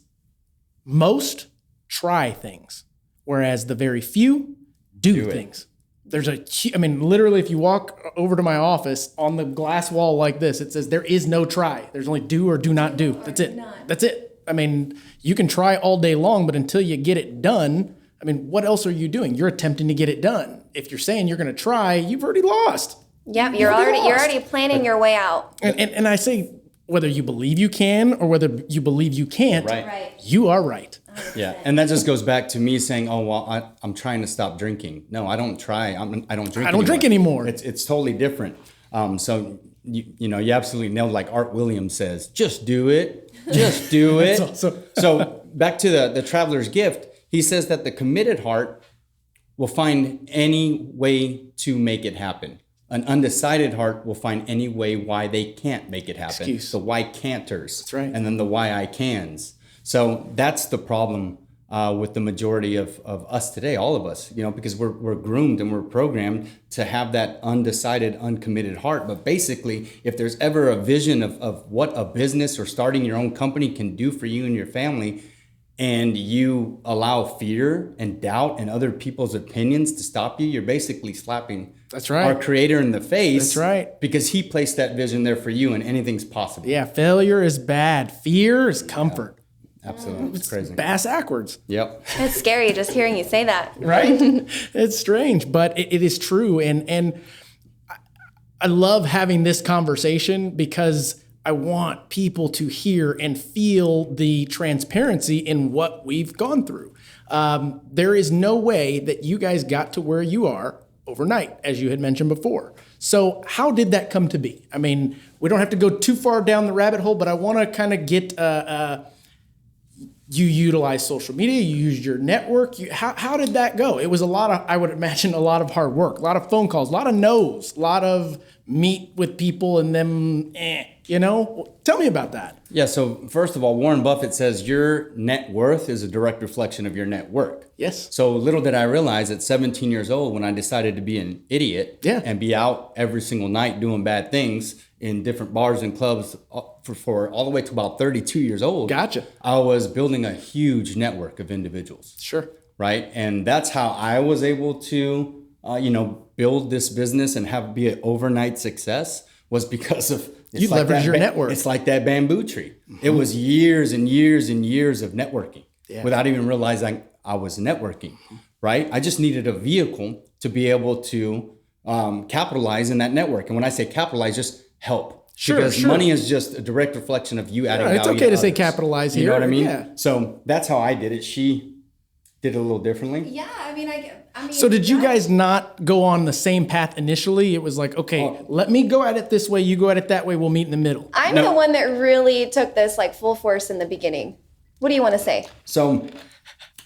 most try things, whereas the very few do things. There's literally, if you walk over to my office, on the glass wall like this, it says there is no try. There's only do or do not do. That's it. That's it. I mean, you can try all day long, but until you get it done, I mean, what else are you doing? You're attempting to get it done. If you're saying you're going to try, you've already lost. Yep, you're already planning your way out. And I say, whether you believe you can or whether you believe you can't, right. You are right. 100%. Yeah, and that just goes back to me saying, "Oh well, I'm trying to stop drinking." No, I don't try. I don't drink. I don't drink anymore. It's totally different. So you absolutely nailed. Like Art Williams says, "Just do it. Just do it." So back to the traveler's gift. He says that the committed heart will find any way to make it happen. An undecided heart will find any way why they can't make it happen. Excuse. The why canters. That's right. And then the why I cans. So that's the problem with the majority of us today, all of us, because we're groomed and we're programmed to have that undecided, uncommitted heart. But basically, if there's ever a vision of what a business or starting your own company can do for you and your family, and you allow fear and doubt and other people's opinions to stop you, you're basically slapping our creator in the face. That's right. Because he placed that vision there for you and anything's possible. Yeah, failure is bad. Fear is comfort. Absolutely. It's crazy. Bass backwards. Yep. It's scary just hearing you say that. Right? It's strange, but it is true. And I love having this conversation because I want people to hear and feel the transparency in what we've gone through. There is no way that you guys got to where you are overnight, as you had mentioned before. So how did that come to be? I mean, we don't have to go too far down the rabbit hole, but I want to kind of get, you utilize social media, you used your network. How did that go? It was I would imagine, a lot of hard work, a lot of phone calls, a lot of no's, a lot of meet with people and them, Tell me about that. Yeah, so first of all, Warren Buffett says your net worth is a direct reflection of your net worth. Yes. So little did I realize at 17 years old when I decided to be an idiot and be out every single night doing bad things in different bars and clubs for all the way to about 32 years old. Gotcha. I was building a huge network of individuals. Sure. Right? And that's how I was able to, build this business and be an overnight success was because of... You leverage your network. It's like that bamboo tree. Mm-hmm. It was years and years and years of networking without even realizing I was networking, right? I just needed a vehicle to be able to capitalize in that network. And when I say capitalize, just help. Because money is just a direct reflection of you adding value. It's okay to say capitalize here. You know what I mean? Yeah. So that's how I did it. She did it a little differently. Yeah, I mean, so did you guys not go on the same path initially? It was like, okay, let me go at it this way, you go at it that way, we'll meet in the middle. I'm the one that really took this like full force in the beginning. What do you want to say? So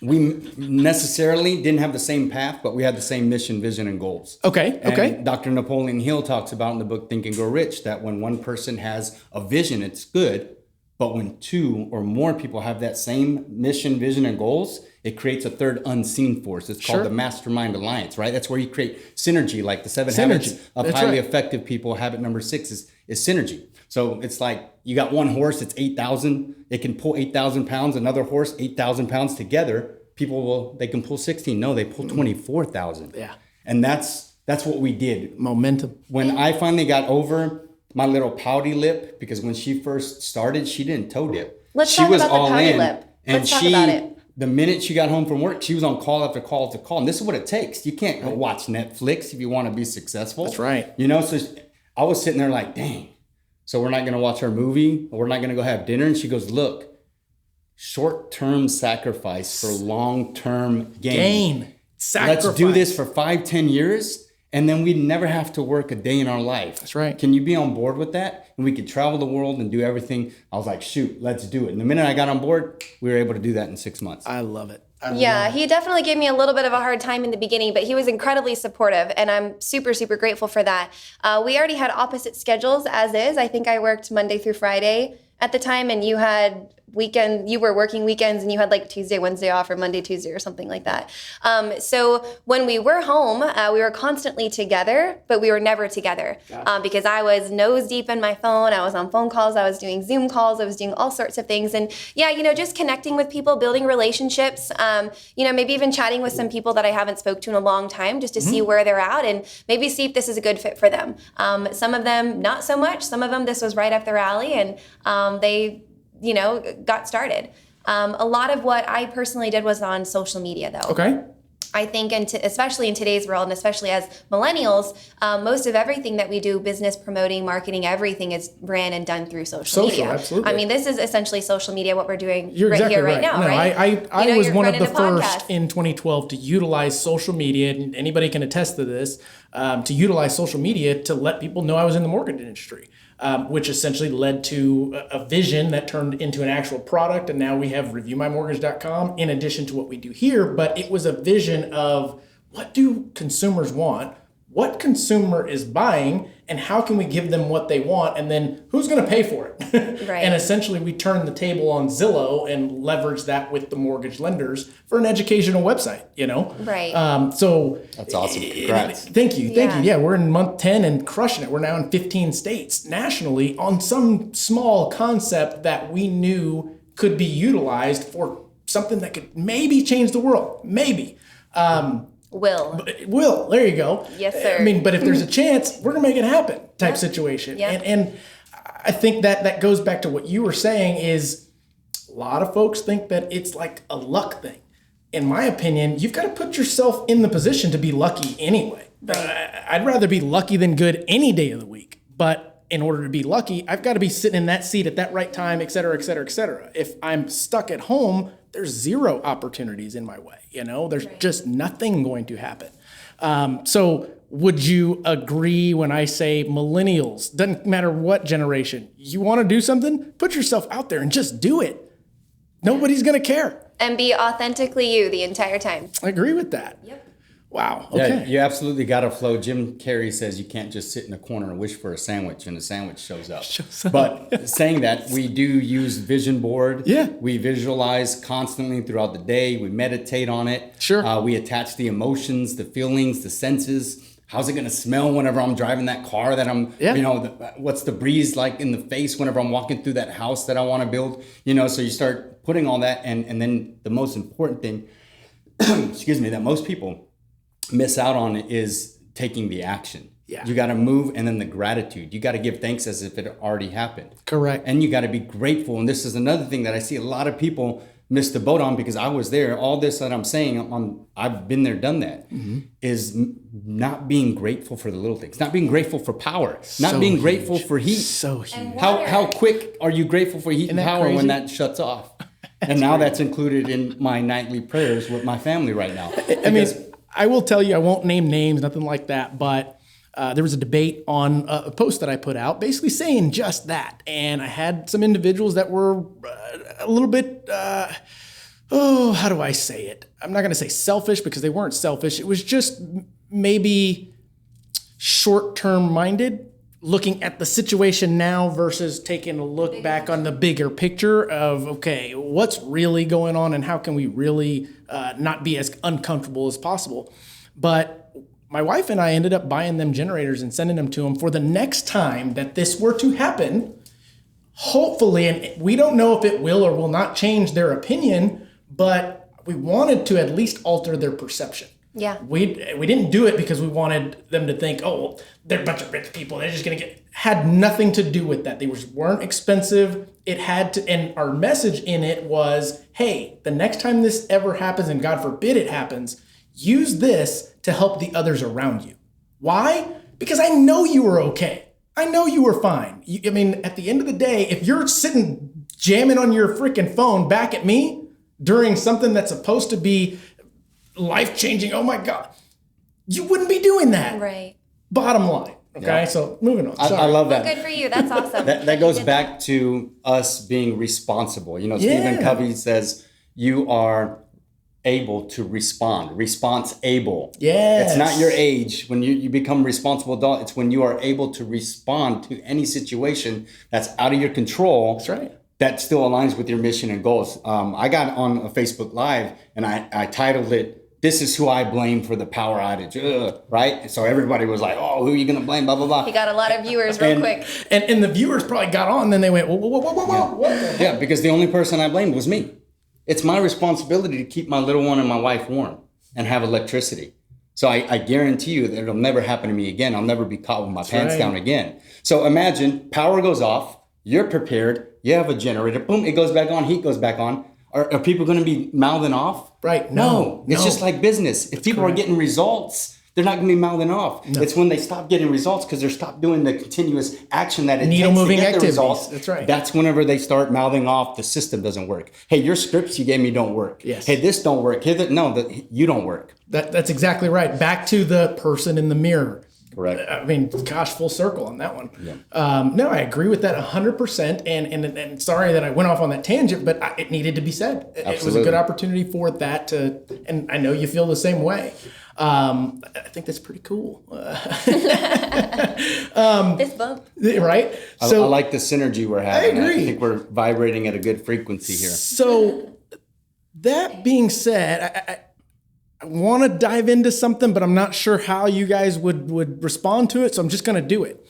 we necessarily didn't have the same path, but we had the same mission, vision, and goals. Okay. And Dr. Napoleon Hill talks about in the book Think and Grow Rich that when one person has a vision, it's good. But when two or more people have that same mission, vision, and goals, it creates a third unseen force. It's called the Mastermind Alliance, right? That's where you create synergy, like the 7 habits of highly effective people. Habit number 6 is synergy. So it's like you got one horse, it's 8,000. It can pull 8,000 pounds. Another horse, 8,000 pounds together. They can pull 16. No, they pull 24,000. Yeah. And that's what we did. Momentum. When I finally got over my little pouty lip, because when she first started, she didn't toe dip. Let's talk about the pouty lip. Let's talk about it. The minute she got home from work, she was on call after call after call. And this is what it takes. You can't go watch Netflix if you want to be successful. That's right. So I was sitting there like, dang. So we're not going to watch our movie, or we're not going to go have dinner. And she goes, look, short-term sacrifice for long-term gain. Sacrifice. Let's do this for 5-10 years. And then we'd never have to work a day in our life. That's right. Can you be on board with that? And we could travel the world and do everything. I was like, shoot, let's do it. And the minute I got on board, we were able to do that in 6 months. I love it. He definitely gave me a little bit of a hard time in the beginning, but he was incredibly supportive, and I'm super, super grateful for that. We already had opposite schedules as is. I think I worked Monday through Friday at the time, and you had weekend, you were working weekends and you had like Tuesday, Wednesday off, or Monday, Tuesday, or something like that. So when we were home, we were constantly together, but we were never together because I was nose deep in my phone. I was on phone calls. I was doing Zoom calls. I was doing all sorts of things. And yeah, you know, just connecting with people, building relationships, you know, maybe even chatting with some people that I haven't spoke to in a long time just to see where they're at and maybe see if this is a good fit for them. Some of them, not so much. Some of them, this was right up their alley and they, you know, got started. A lot of what I personally did was on social media, though. Okay. I think, especially in today's world, and especially as millennials, most of everything that we do, business, promoting, marketing, everything is ran and done through social media. Absolutely. I mean, this is essentially social media, what we're doing You're right exactly here, right now, no, right? I was one of the running a first podcast. in 2012 to utilize social media, and anybody can attest to this, to utilize social media to let people know I was in the mortgage industry. Which essentially led to a vision that turned into an actual product. And now we have reviewmymortgage.com in addition to what we do here. But it was a vision of what do consumers want? What consumer is buying? And how can we give them what they want? And then who's going to pay for it? Right. And essentially we turned the table on Zillow and leveraged that with the mortgage lenders for an educational website, you know? Right. So That's awesome. Congrats. Thank you. Yeah. Yeah, we're in month 10 and crushing it. We're now in 15 states nationally on some small concept that we knew could be utilized for something that could maybe change the world. Maybe. It will. There you go. Yes, sir. I mean, but if there's a chance, we're going to make it happen type situation. Yeah. And I think that goes back to what you were saying is a lot of folks think that it's like a luck thing. In my opinion, you've got to put yourself in the position to be lucky anyway. I'd rather be lucky than good any day of the week. But in order to be lucky, I've got to be sitting in that seat at that right time, et cetera, et cetera, et cetera. If I'm stuck at home, there's zero opportunities in my way. You know, there's just nothing going to happen. So would you agree when I say millennials, doesn't matter what generation, you want to do something, put yourself out there and just do it. Nobody's going to care. And be authentically you the entire time. I agree with that. Yep. Wow. Yeah, Okay. you absolutely got to flow. Jim Carrey says you can't just sit in a corner and wish for a sandwich and the sandwich shows up. But saying that, we do use vision board. Yeah. We visualize constantly throughout the day. We meditate on it. Sure. We attach the emotions, the feelings, the senses. How's it going to smell whenever I'm driving that car that I'm, Yeah. you know, what's the breeze like in the face whenever I'm walking through that house that I want to build? You know, so you start putting all that. And then the most important thing, excuse me, that most people miss out on is taking the action. Yeah. You got to move, and then the gratitude. You got to give thanks as if it already happened. Correct. And you got to be grateful. And this is another thing that I see a lot of people miss the boat on because I was there. All this that I'm saying, I've been there, done that, is not being grateful for the little things, not being grateful for power, not So being grateful huge. for heat. So huge. How quick are you grateful for heat and that power crazy? when that shuts off? And now that's included in my nightly prayers with my family right now. I mean, I will tell you, I won't name names, nothing like that, but there was a debate on a post that I put out basically saying just that. And I had some individuals that were a little bit, how do I say it? I'm not going to say selfish because they weren't selfish. It was just maybe short-term minded, looking at the situation now versus taking a look back on the bigger picture of, okay, what's really going on and how can we really not be as uncomfortable as possible. But my wife and I ended up buying them generators and sending them to them for the next time that this were to happen. Hopefully, and we don't know if it will or will not change their opinion, but we wanted to at least alter their perception. Yeah. We didn't do it because we wanted them to think, oh, well, they're a bunch of rich people. They're just going to had nothing to do with that. They weren't expensive. It had to, and our message in it was, hey, the next time this ever happens, and God forbid it happens, use this to help the others around you. Why? Because I know you were okay. I know you were fine. I mean, at the end of the day, if you're sitting jamming on your freaking phone back at me during something that's supposed to be life-changing, oh my God, you wouldn't be doing that. Right. Bottom line. Okay, Yeah. so moving on. I love that. Good for you. That's awesome. That goes back to us being responsible. You know, Stephen Covey says you are able to respond. Response able. Yes. It's not your age. When you become a responsible adult, it's when you are able to respond to any situation that's out of your control. That's right. that still aligns with your mission and goals. I got on a Facebook Live and I titled it, "This is who I blame for the power outage," right? So everybody was like, "Oh, who are you going to blame?" Blah, blah, blah. He got a lot of viewers real quick. And the viewers probably got on, then they went, whoa, whoa, whoa, whoa, whoa, what the heck? Yeah, because the only person I blamed was me. It's my responsibility to keep my little one and my wife warm and have electricity. So I guarantee you that it'll never happen to me again. I'll never be caught with my pants down again. So imagine power goes off, you're prepared, you have a generator, boom, it goes back on, heat goes back on. Are people going to be mouthing off? Right. No. It's just like business. If people are getting results, they're not going to be mouthing off. No. It's when they stop getting results because they're stopped doing the continuous action that it takes to get the results. That's right. That's whenever they start mouthing off, the system doesn't work. Hey, your scripts you gave me don't work. Yes. Hey, this don't work. Hey, you don't work. That's exactly right. Back to the person in the mirror. Correct. I mean, gosh, full circle on that one. Yeah. No, I agree with that 100%. And sorry that I went off on that tangent, but it needed to be said. It was a good opportunity for that to, and I know you feel the same way. I think that's pretty cool. Fist bump. Right? So I like the synergy we're having. I agree. I think we're vibrating at a good frequency here. So that being said, I want to dive into something, but I'm not sure how you guys would respond to it. So I'm just going to do it.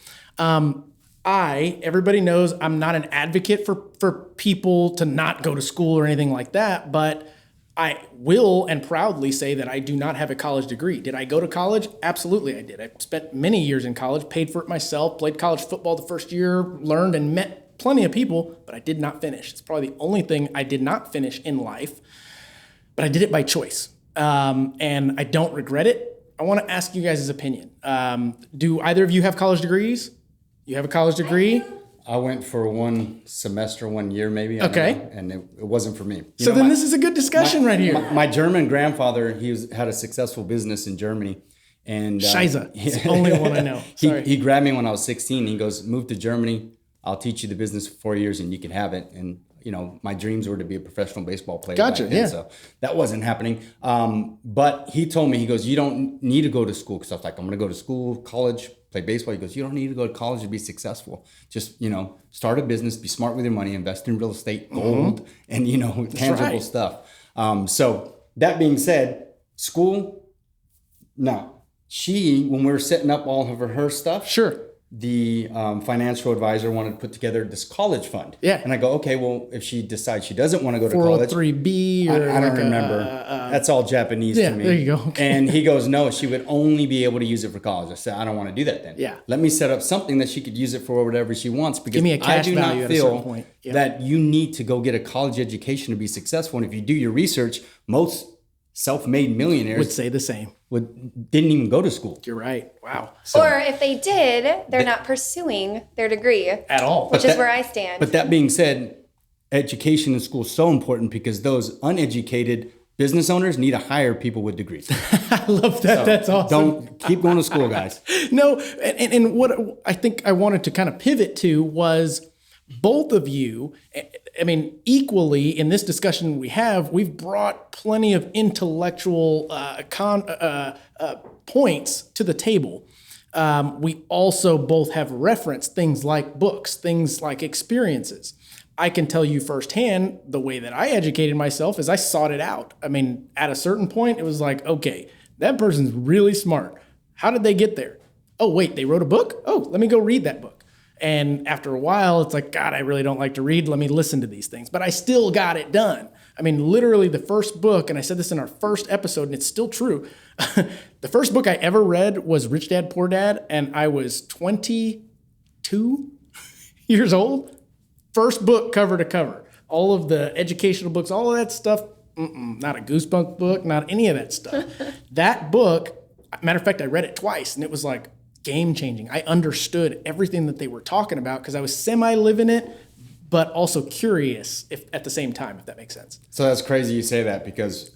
Everybody knows I'm not an advocate for people to not go to school or anything like that, but I will and proudly say that I do not have a college degree. Did I go to college? Absolutely I did. I spent many years in college, paid for it myself, played college football the first year, learned and met plenty of people, but I did not finish. It's probably the only thing I did not finish in life, but I did it by choice. And I don't regret it. I want to ask you guys' opinion. Do either of you have college degrees? You have a college degree? I went for 1 semester, 1 year maybe. Okay. And it wasn't for me. This is a good discussion right here. My German grandfather, had a successful business in Germany. And Scheiße. It's the only one I know. Sorry. He grabbed me when I was 16. He goes, "Move to Germany. I'll teach you the business for 4 years and you can have it." And my dreams were to be a professional baseball player. Gotcha. Yeah. So that wasn't happening. But he told me, he goes, "You don't need to go to school." Because I was like, I'm going to go to school, college, play baseball. He goes, "You don't need to go to college to be successful. Just, start a business, be smart with your money, invest in real estate, gold, and, tangible stuff." So that being said, school, no. When we were setting up all of her stuff. Sure. The financial advisor wanted to put together this college fund. Yeah. And I go, okay, well, if she decides she doesn't want to go to college. 403B or I don't remember. That's all Japanese to me. There you go. Okay. And he goes, no, she would only be able to use it for college. I said, I don't want to do that then. Yeah. Let me set up something that she could use it for whatever she wants. Because give me a cash I do value not at a certain feel point. Yep. that you need to go get a college education to be successful. And if you do your research, most self-made millionaires would say the same. Didn't even go to school. You're right. Wow. Or if they did, they're not pursuing their degree at all. Which is where I stand. But that being said, education in school is so important because those uneducated business owners need to hire people with degrees. I love that. So that's awesome. Don't keep going to school, guys. No, and what I think I wanted to kind of pivot to was both of you, I mean, equally in this discussion we've brought plenty of intellectual points to the table. We also both have referenced things like books, things like experiences. I can tell you firsthand, the way that I educated myself is I sought it out. I mean, at a certain point, it was like, okay, that person's really smart. How did they get there? Oh, wait, they wrote a book? Oh, let me go read that book. And after a while, it's like, God, I really don't like to read. Let me listen to these things. But I still got it done. I mean, literally the first book, and I said this in our first episode, and it's still true. The first book I ever read was Rich Dad, Poor Dad, and I was 22 years old. First book cover to cover. All of the educational books, all of that stuff, not a Goosebumps book, not any of that stuff. That book, matter of fact, I read it twice, and it was like, game-changing. I understood everything that they were talking about because I was semi-living it, but also curious at the same time, if that makes sense. So that's crazy you say that because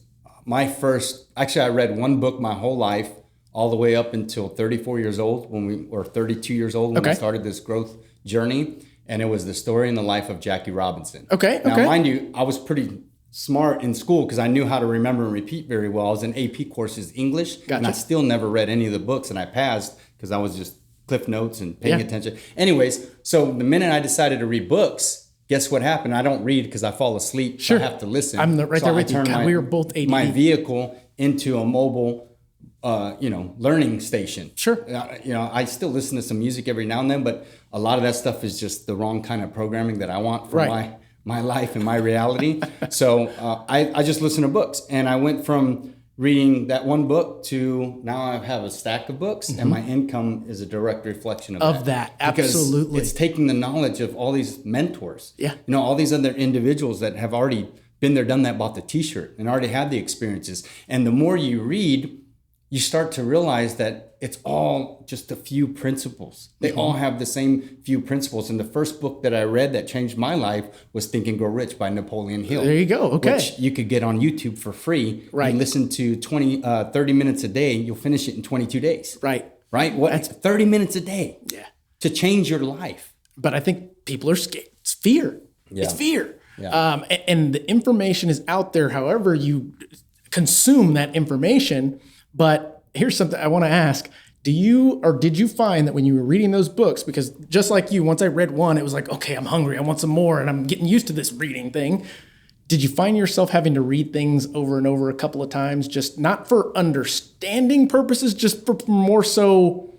I read one book my whole life all the way up until 34 years old or 32 years old when we started this growth journey. And it was the story and the life of Jackie Robinson. Okay. Now, mind you, I was pretty smart in school because I knew how to remember and repeat very well. I was in AP courses, English, and I still never read any of the books, and I passed because I was just cliff notes and paying attention. Anyways, so the minute I decided to read books, guess what happened? I don't read because I fall asleep. Sure. I have to listen. I'm right there with you. I turn God, we were both ADD. my vehicle into a mobile, learning station. Sure. I still listen to some music every now and then, but a lot of that stuff is just the wrong kind of programming that I want for Right. my life and my reality. So I just listen to books, and I went from reading that one book to now I have a stack of books, and my income is a direct reflection of that. Because absolutely. it's taking the knowledge of all these mentors. Yeah. All these other individuals that have already been there, done that, bought the t-shirt and already had the experiences. And the more you read, you start to realize that it's all just a few principles. They all have the same few principles. And the first book that I read that changed my life was Think and Grow Rich by Napoleon Hill. There you go. Okay. Which you could get on YouTube for free. Right. And listen to 30 minutes a day. You'll finish it in 22 days. Right. Right? That's 30 minutes a day. Yeah. To change your life. But I think people are scared. It's fear. Yeah. It's fear. Yeah. And the information is out there, however you consume that information. But here's something I want to ask. Did you find that when you were reading those books, because just like you, once I read one, it was like, okay, I'm hungry. I want some more. And I'm getting used to this reading thing. Did you find yourself having to read things over and over a couple of times, just not for understanding purposes, just for more so,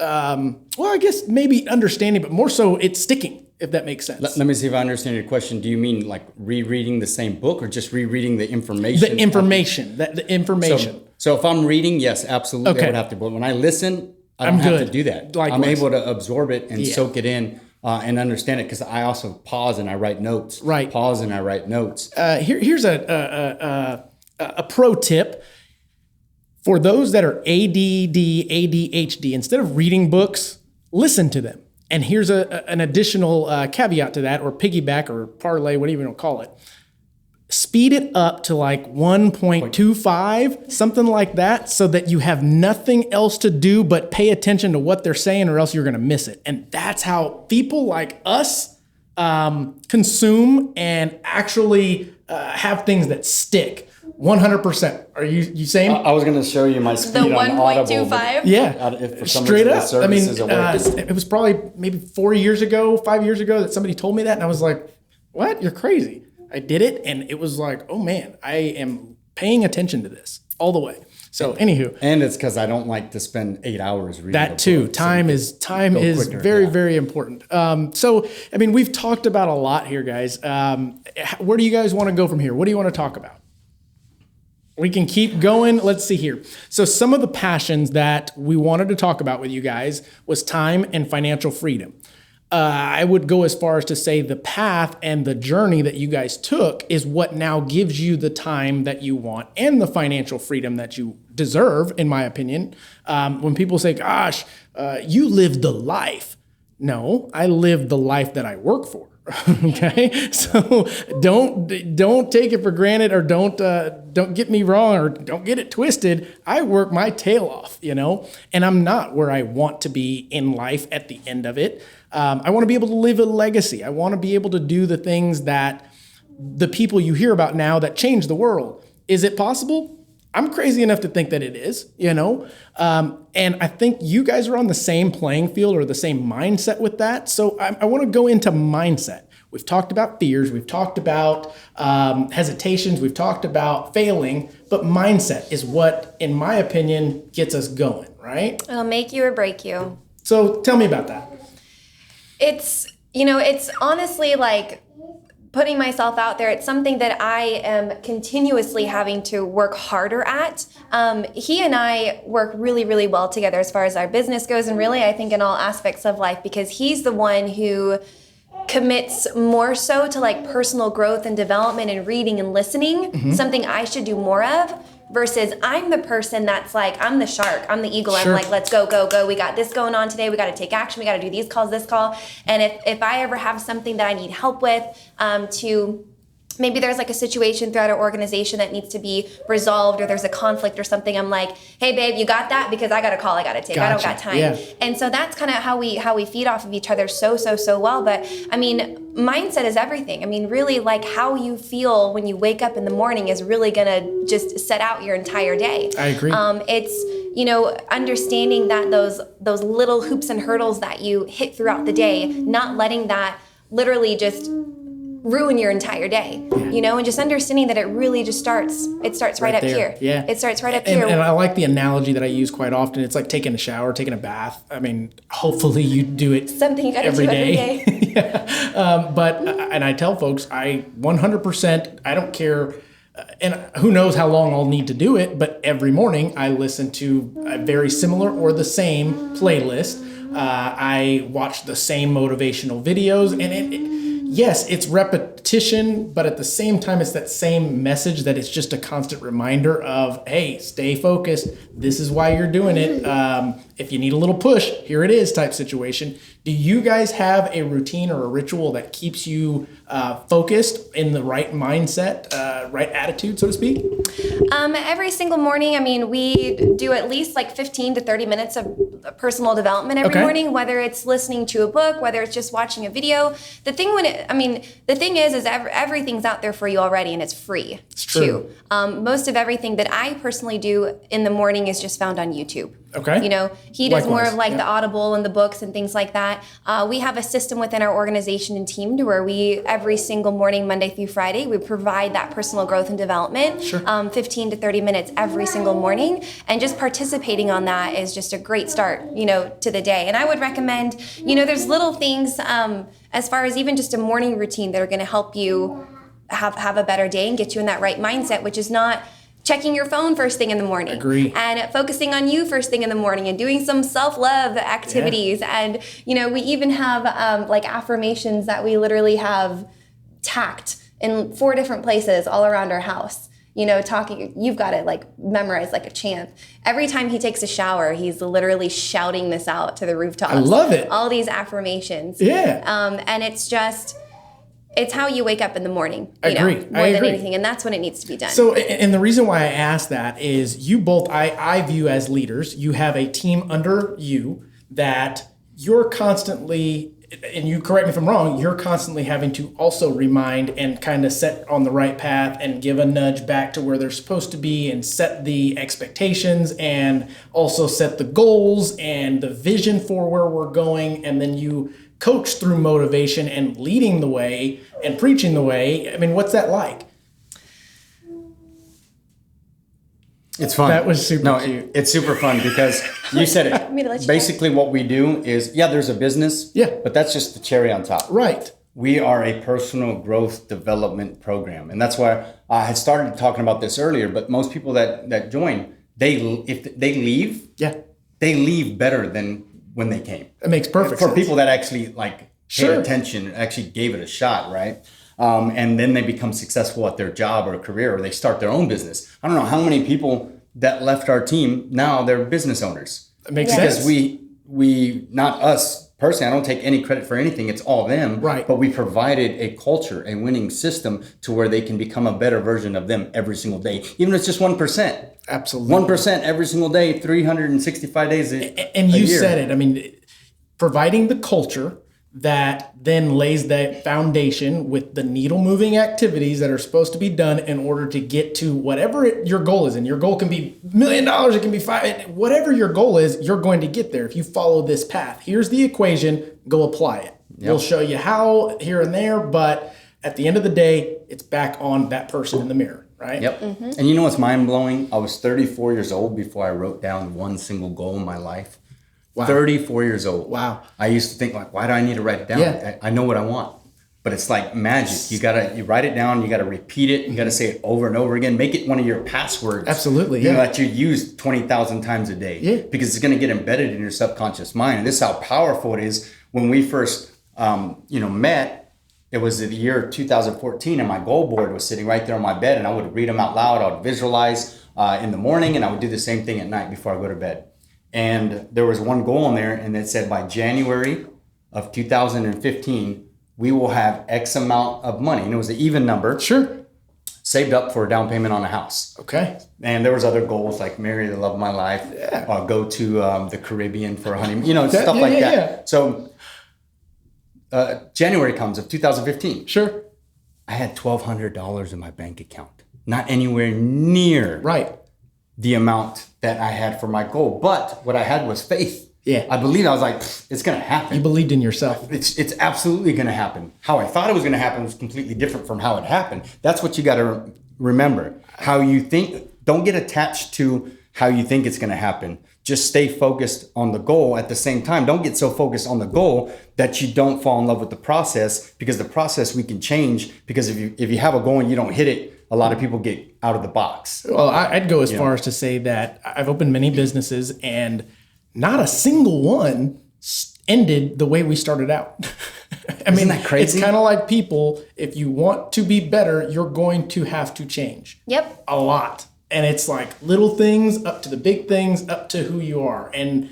I guess maybe understanding, but more so it's sticking, if that makes sense. Let me see if I understand your question. Do you mean like rereading the same book or just rereading the information? The information. So if I'm reading, yes, absolutely, Okay. I would have to. But when I listen, I don't I'm have good. to do that. Likewise. I'm able to absorb it and Yeah. soak it in and understand it because I also pause and I write notes. Right. Pause and I write notes. Here's a pro tip. For those that are ADD, ADHD, instead of reading books, listen to them. And here's an additional caveat to that, or piggyback, or parlay, whatever you want to call it. Speed it up to like 1.25, something like that, so that you have nothing else to do but pay attention to what they're saying, or else you're going to miss it. And that's how people like us consume and actually have things that stick. 100%. Are you saying? I was going to show you my speed The on Audible. 1.25? Yeah, If for some straight reason the up. I service mean, isn't working. it was probably maybe 5 years ago that somebody told me that, and I was like, "What? You're crazy!" I did it, and it was like, "Oh man, I am paying attention to this all the way." So, anywho, And it's because I don't like to spend 8 hours reading a that too. book. Time is quicker, very yeah. very important. So, I mean, we've talked about a lot here, guys. Where do you guys want to go from here? What do you want to talk about? We can keep going. Let's see here. So some of the passions that we wanted to talk about with you guys was time and financial freedom. I would go as far as to say the path and the journey that you guys took is what now gives you the time that you want and the financial freedom that you deserve, in my opinion. When people say, gosh, you lived the life. No, I lived the life that I work for. Okay, so don't take it for granted, or don't get me wrong, or don't get it twisted. I work my tail off, and I'm not where I want to be in life at the end of it. I want to be able to leave a legacy. I want to be able to do the things that the people you hear about now that change the world. Is it possible? I'm crazy enough to think that it is, and I think you guys are on the same playing field or the same mindset with that. So I want to go into mindset. We've talked about fears. We've talked about hesitations. We've talked about failing, but mindset is what, in my opinion, gets us going, right? It'll make you or break you. So tell me about that. It's honestly like putting myself out there. It's something that I am continuously having to work harder at. He and I work really, really well together as far as our business goes, and really I think in all aspects of life, because he's the one who commits more so to like personal growth and development and reading and listening, something I should do more of, versus I'm the person that's like, I'm the shark, I'm the eagle. Sure. I'm like, let's go, go, go. We got this going on today. We got to take action. We got to do these calls, this call. And if I ever have something that I need help with, maybe there's like a situation throughout our organization that needs to be resolved, or there's a conflict or something, I'm like, hey babe, you got that? Because I got a call I got to take. I don't got time. Yeah. And so that's kind of how we feed off of each other so well. But I mean, mindset is everything. I mean, really, like how you feel when you wake up in the morning is really going to just set out your entire day. I agree. It's, understanding that those little hoops and hurdles that you hit throughout the day, not letting that literally just ruin your entire day, you know, and just understanding that it really just starts right up there. here. Yeah. It starts right up here. And I like the analogy that I use quite often. It's like taking a shower, taking a bath. I mean, hopefully you do it Something you got to do every day. And I tell folks, I 100%, I don't care. And who knows how long I'll need to do it, but every morning I listen to a very similar or the same playlist. I watch the same motivational videos, and yes, it's repetition, but at the same time, it's that same message that it's just a constant reminder of, hey, stay focused. This is why you're doing it. If you need a little push, here it is type situation. Do you guys have a routine or a ritual that keeps you focused in the right mindset, right attitude, so to speak? Every single morning, I mean, we do at least like 15 to 30 minutes of personal development every morning, whether it's listening to a book, whether it's just watching a video. The thing is everything's out there for you already, and it's free. It's true. Too. Most of everything that I personally do in the morning is just found on YouTube. Okay. You know, he does more of like yeah. the Audible and the books and things like that. We have a system within our organization and team to where we, every single morning, Monday through Friday, we provide that personal growth and development, 15 to 30 minutes every single morning. And just participating on that is just a great start, you know, to the day. And I would recommend, you know, there's little things as far as even just a morning routine that are going to help you have a better day and get you in that right mindset, which is not checking your phone first thing in the morning. Agree. And focusing on you first thing in the morning and doing some self-love activities. Yeah. And, you know, we even have like affirmations that we literally have tacked in 4 different places all around our house. You know, you've got it like memorized like a champ. Every time he takes a shower, he's literally shouting this out to the rooftops. I love it. All these affirmations. Yeah. And it's how you wake up in the morning, I agree. more than anything. And that's when it needs to be done. So, and the reason why I ask that is you both, I view as leaders, you have a team under you that you're constantly, and you correct me if I'm wrong, you're constantly having to also remind and kind of set on the right path and give a nudge back to where they're supposed to be and set the expectations and also set the goals and the vision for where we're going. And then you coach through motivation and leading the way and preaching the way. I mean, what's that like? It's fun. That was super cute. It's super fun because you said it. Basically, what we do is, there's a business. Yeah. But that's just the cherry on top. Right. We are a personal growth development program. And that's why I had started talking about this earlier, but most people that join, if they leave, they leave better than when they came. It makes perfect sense. For people that actually paid Sure. attention, actually gave it a shot, right? And then they become successful at their job or career, or they start their own business. I don't know how many people that left our team, now they're business owners. It makes sense. Because we, not us personally, I don't take any credit for anything, it's all them. Right. But we provided a culture, a winning system to where they can become a better version of them every single day. Even if it's just 1%. Absolutely. 1% every single day, 365 days a And you year. said it. I mean, providing the culture that then lays that foundation with the needle moving activities that are supposed to be done in order to get to whatever your goal is. And your goal can be $1 million, it can be whatever your goal is, you're going to get there if you follow this path. Here's the equation, go apply it. Yep. We'll show you how here and there, but at the end of the day, it's back on that person in the mirror, right? Yep. Mm-hmm. And you know what's mind blowing? I was 34 years old before I wrote down one single goal in my life. Wow. 34 years old. Wow. I used to think why do I need to write it down? Yeah. I know what I want, but it's like magic. You write it down. You got to repeat it. You got to say it over and over again. Make it one of your passwords. Absolutely. You know, that you use 20,000 times a day. Yeah. Because it's going to get embedded in your subconscious mind. And this is how powerful it is. When we first, met, it was the year 2014, and my goal board was sitting right there on my bed, and I would read them out loud. I would visualize in the morning, and I would do the same thing at night before I go to bed. And there was one goal in there, and it said by January of 2015, we will have X amount of money. And it was an even number. Sure. Saved up for a down payment on a house. Okay. And there was other goals like marry the love of my life, go to the Caribbean for a honeymoon, stuff like that. Yeah. So January comes of 2015. Sure. I had $1,200 in my bank account. Not anywhere near Right. the amount that I had for my goal. But what I had was faith. Yeah. I believed. I was like, it's going to happen. You believed in yourself. It's absolutely going to happen. How I thought it was going to happen was completely different from how it happened. That's what you got to remember. How you think, don't get attached to how you think it's going to happen. Just stay focused on the goal at the same time. Don't get so focused on the goal that you don't fall in love with the process, because the process we can change. Because if you have a goal and you don't hit it, a lot of people get out of the box. Well, I'd go as far as to say that I've opened many businesses and not a single one ended the way we started out. I mean, that crazy? It's kind of like people, if you want to be better, you're going to have to change. Yep. A lot. And it's like little things up to the big things, up to who you are. And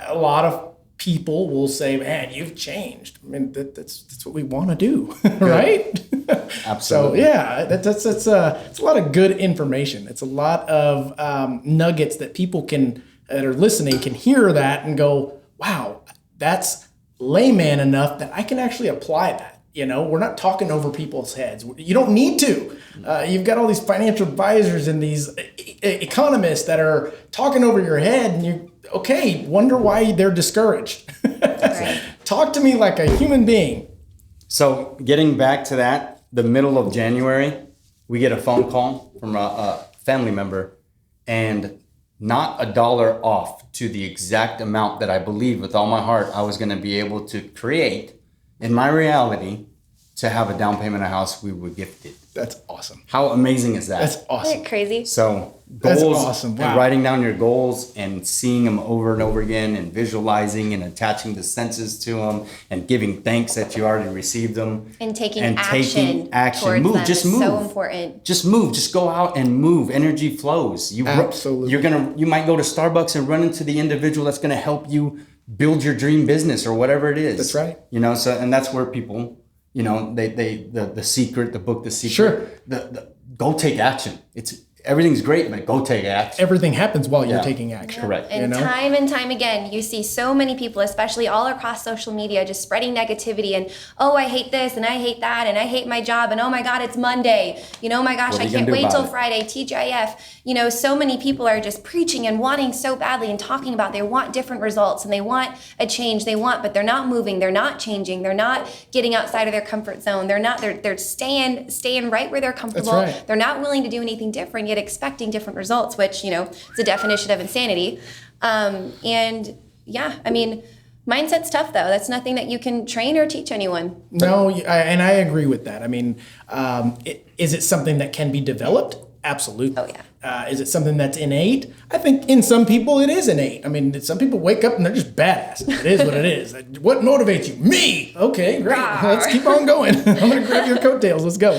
a lot of people will say, man, you've changed. I mean, that's what we want to do, right? Absolutely. So yeah, that's it's a lot of good information. It's a lot of nuggets that people that are listening can hear that and go, wow, that's layman enough that I can actually apply that. You know, we're not talking over people's heads. You don't need to. You've got all these financial advisors and these economists that are talking over your head, and you wonder why they're discouraged. Right. Talk to me like a human being. So getting back to that, the middle of January, we get a phone call from a family member, and not $1 off to the exact amount that I believed with all my heart I was going to be able to create in my reality to have a down payment of a house we were gifted. That's awesome. How amazing is that? That's awesome. Isn't it crazy? So That's goals, awesome. Wow. and writing down your goals and seeing them over and over again, and visualizing and attaching the senses to them, and giving thanks that you already received them. And taking and action towards Move. them Just is move. so important. Just move. Just go out and move. Energy flows. Absolutely. You might go to Starbucks and run into the individual that's going to help you build your dream business or whatever it is. That's right. You know, so, and that's where people, you know, the secret, the book, The Secret. Sure. Go take action. Everything's great, but go take action. Everything happens while you're Yeah. taking action. Correct. And time again, you see so many people, especially all across social media, just spreading negativity and, oh, I hate this and I hate that and I hate my job and oh my God, it's Monday. You know, oh my gosh, What are I you gonna can't do wait till about it? Friday, TGIF. You know, so many people are just preaching and wanting so badly and talking about they want different results and they want a change but they're not moving, they're not changing, they're not getting outside of their comfort zone. They're staying right where they're comfortable. That's right. They're not willing to do anything different, yet expecting different results, which, you know, is a definition of insanity. And yeah, I mean, mindset's tough though. That's nothing that you can train or teach anyone. No, and I agree with that. I mean, is it something that can be developed? Absolutely. Oh, yeah. Is it something that's innate? I think in some people it is innate. I mean, some people wake up and they're just badass. It is what it is. What motivates you? Me. Okay, great. Let's keep on going. I'm going to grab your coattails. Let's go.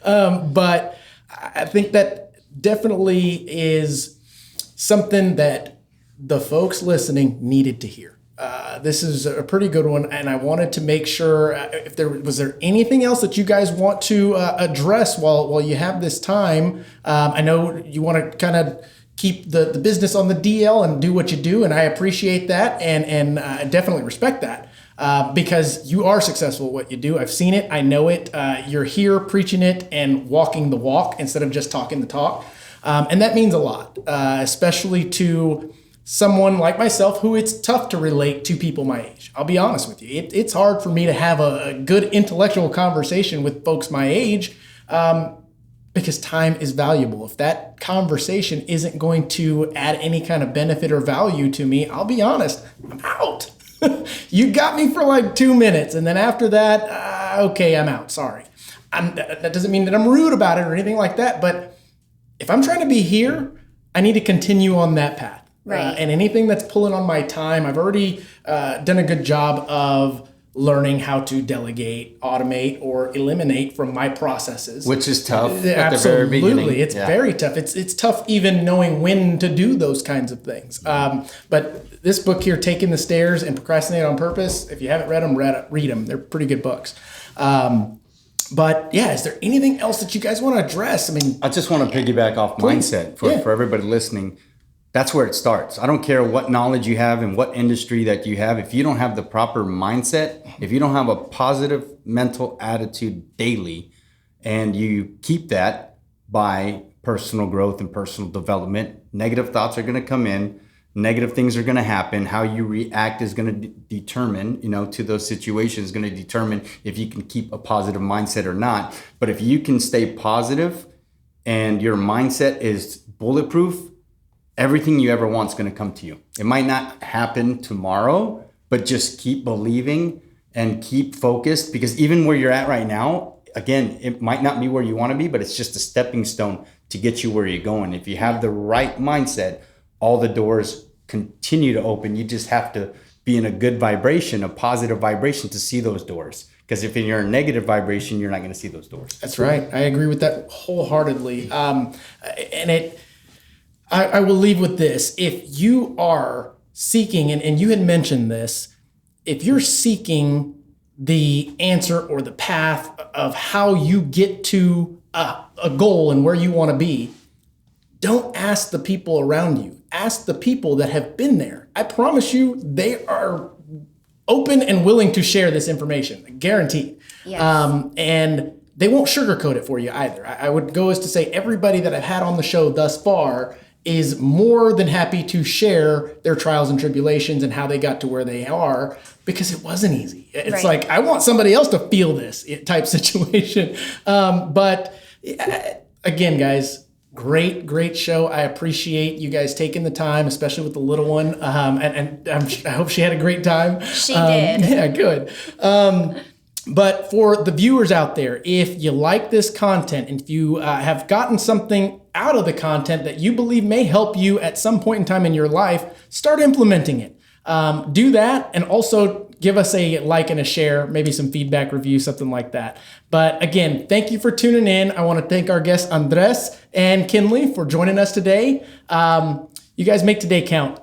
But I think that definitely is something that the folks listening needed to hear. This is a pretty good one, and I wanted to make sure if was there anything else that you guys want to address while you have this time. I know you want to kind of keep the business on the DL and do what you do, and I appreciate that, and I definitely respect that. Because you are successful at what you do. I've seen it. I know it. You're here preaching it and walking the walk instead of just talking the talk. And that means a lot, especially to someone like myself who it's tough to relate to people my age. I'll be honest with you. It's hard for me to have a good intellectual conversation with folks my age because time is valuable. If that conversation isn't going to add any kind of benefit or value to me, I'll be honest, I'm out. You got me for like 2 minutes, and then after that, okay, I'm out. Sorry. That doesn't mean that I'm rude about it or anything like that, but if I'm trying to be here, I need to continue on that path. Right. And anything that's pulling on my time, I've already done a good job of learning how to delegate, automate, or eliminate from my processes. Which is tough at Absolutely. the very beginning. It's very tough. It's tough even knowing when to do those kinds of things. But this book here, Taking the Stairs and Procrastinate on Purpose, if you haven't read them, read them. They're pretty good books. But yeah, is there anything else that you guys want to address? I mean, I just want to piggyback off mindset for everybody listening. That's where it starts. I don't care what knowledge you have and what industry that you have. If you don't have the proper mindset, if you don't have a positive mental attitude daily, and you keep that by personal growth and personal development, negative thoughts are going to come in. Negative things are going to happen. How you react is going to determine, to those situations, going to determine if you can keep a positive mindset or not. But if you can stay positive and your mindset is bulletproof, everything you ever want is going to come to you. It might not happen tomorrow, but just keep believing and keep focused, because even where you're at right now, again, it might not be where you want to be, but it's just a stepping stone to get you where you're going. If you have the right mindset, all the doors continue to open. You just have to be in a good vibration, a positive vibration, to see those doors. Because if you're in a negative vibration, you're not going to see those doors. That's right. I agree with that wholeheartedly. I will leave with this. If you are seeking, and you had mentioned this, if you're seeking the answer or the path of how you get to a goal and where you want to be, don't ask the people around you. Ask the people that have been there. I promise you, they are open and willing to share this information, guaranteed. Yes. And they won't sugarcoat it for you either. I would go as to say everybody that I've had on the show thus far is more than happy to share their trials and tribulations and how they got to where they are, because it wasn't easy. It's like, I want somebody else to feel this type situation. But again, guys, great show. I appreciate you guys taking the time, especially with the little one. And I hope she had a great time. She did. Yeah, good. But for the viewers out there, if you like this content and if you have gotten something out of the content that you believe may help you at some point in time in your life, start implementing it. Do that, and also give us a like and a share, maybe some feedback, review, something like that. But again, thank you for tuning in. I want to thank our guests Andres and Kenley for joining us today. You guys make today count.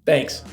Thanks.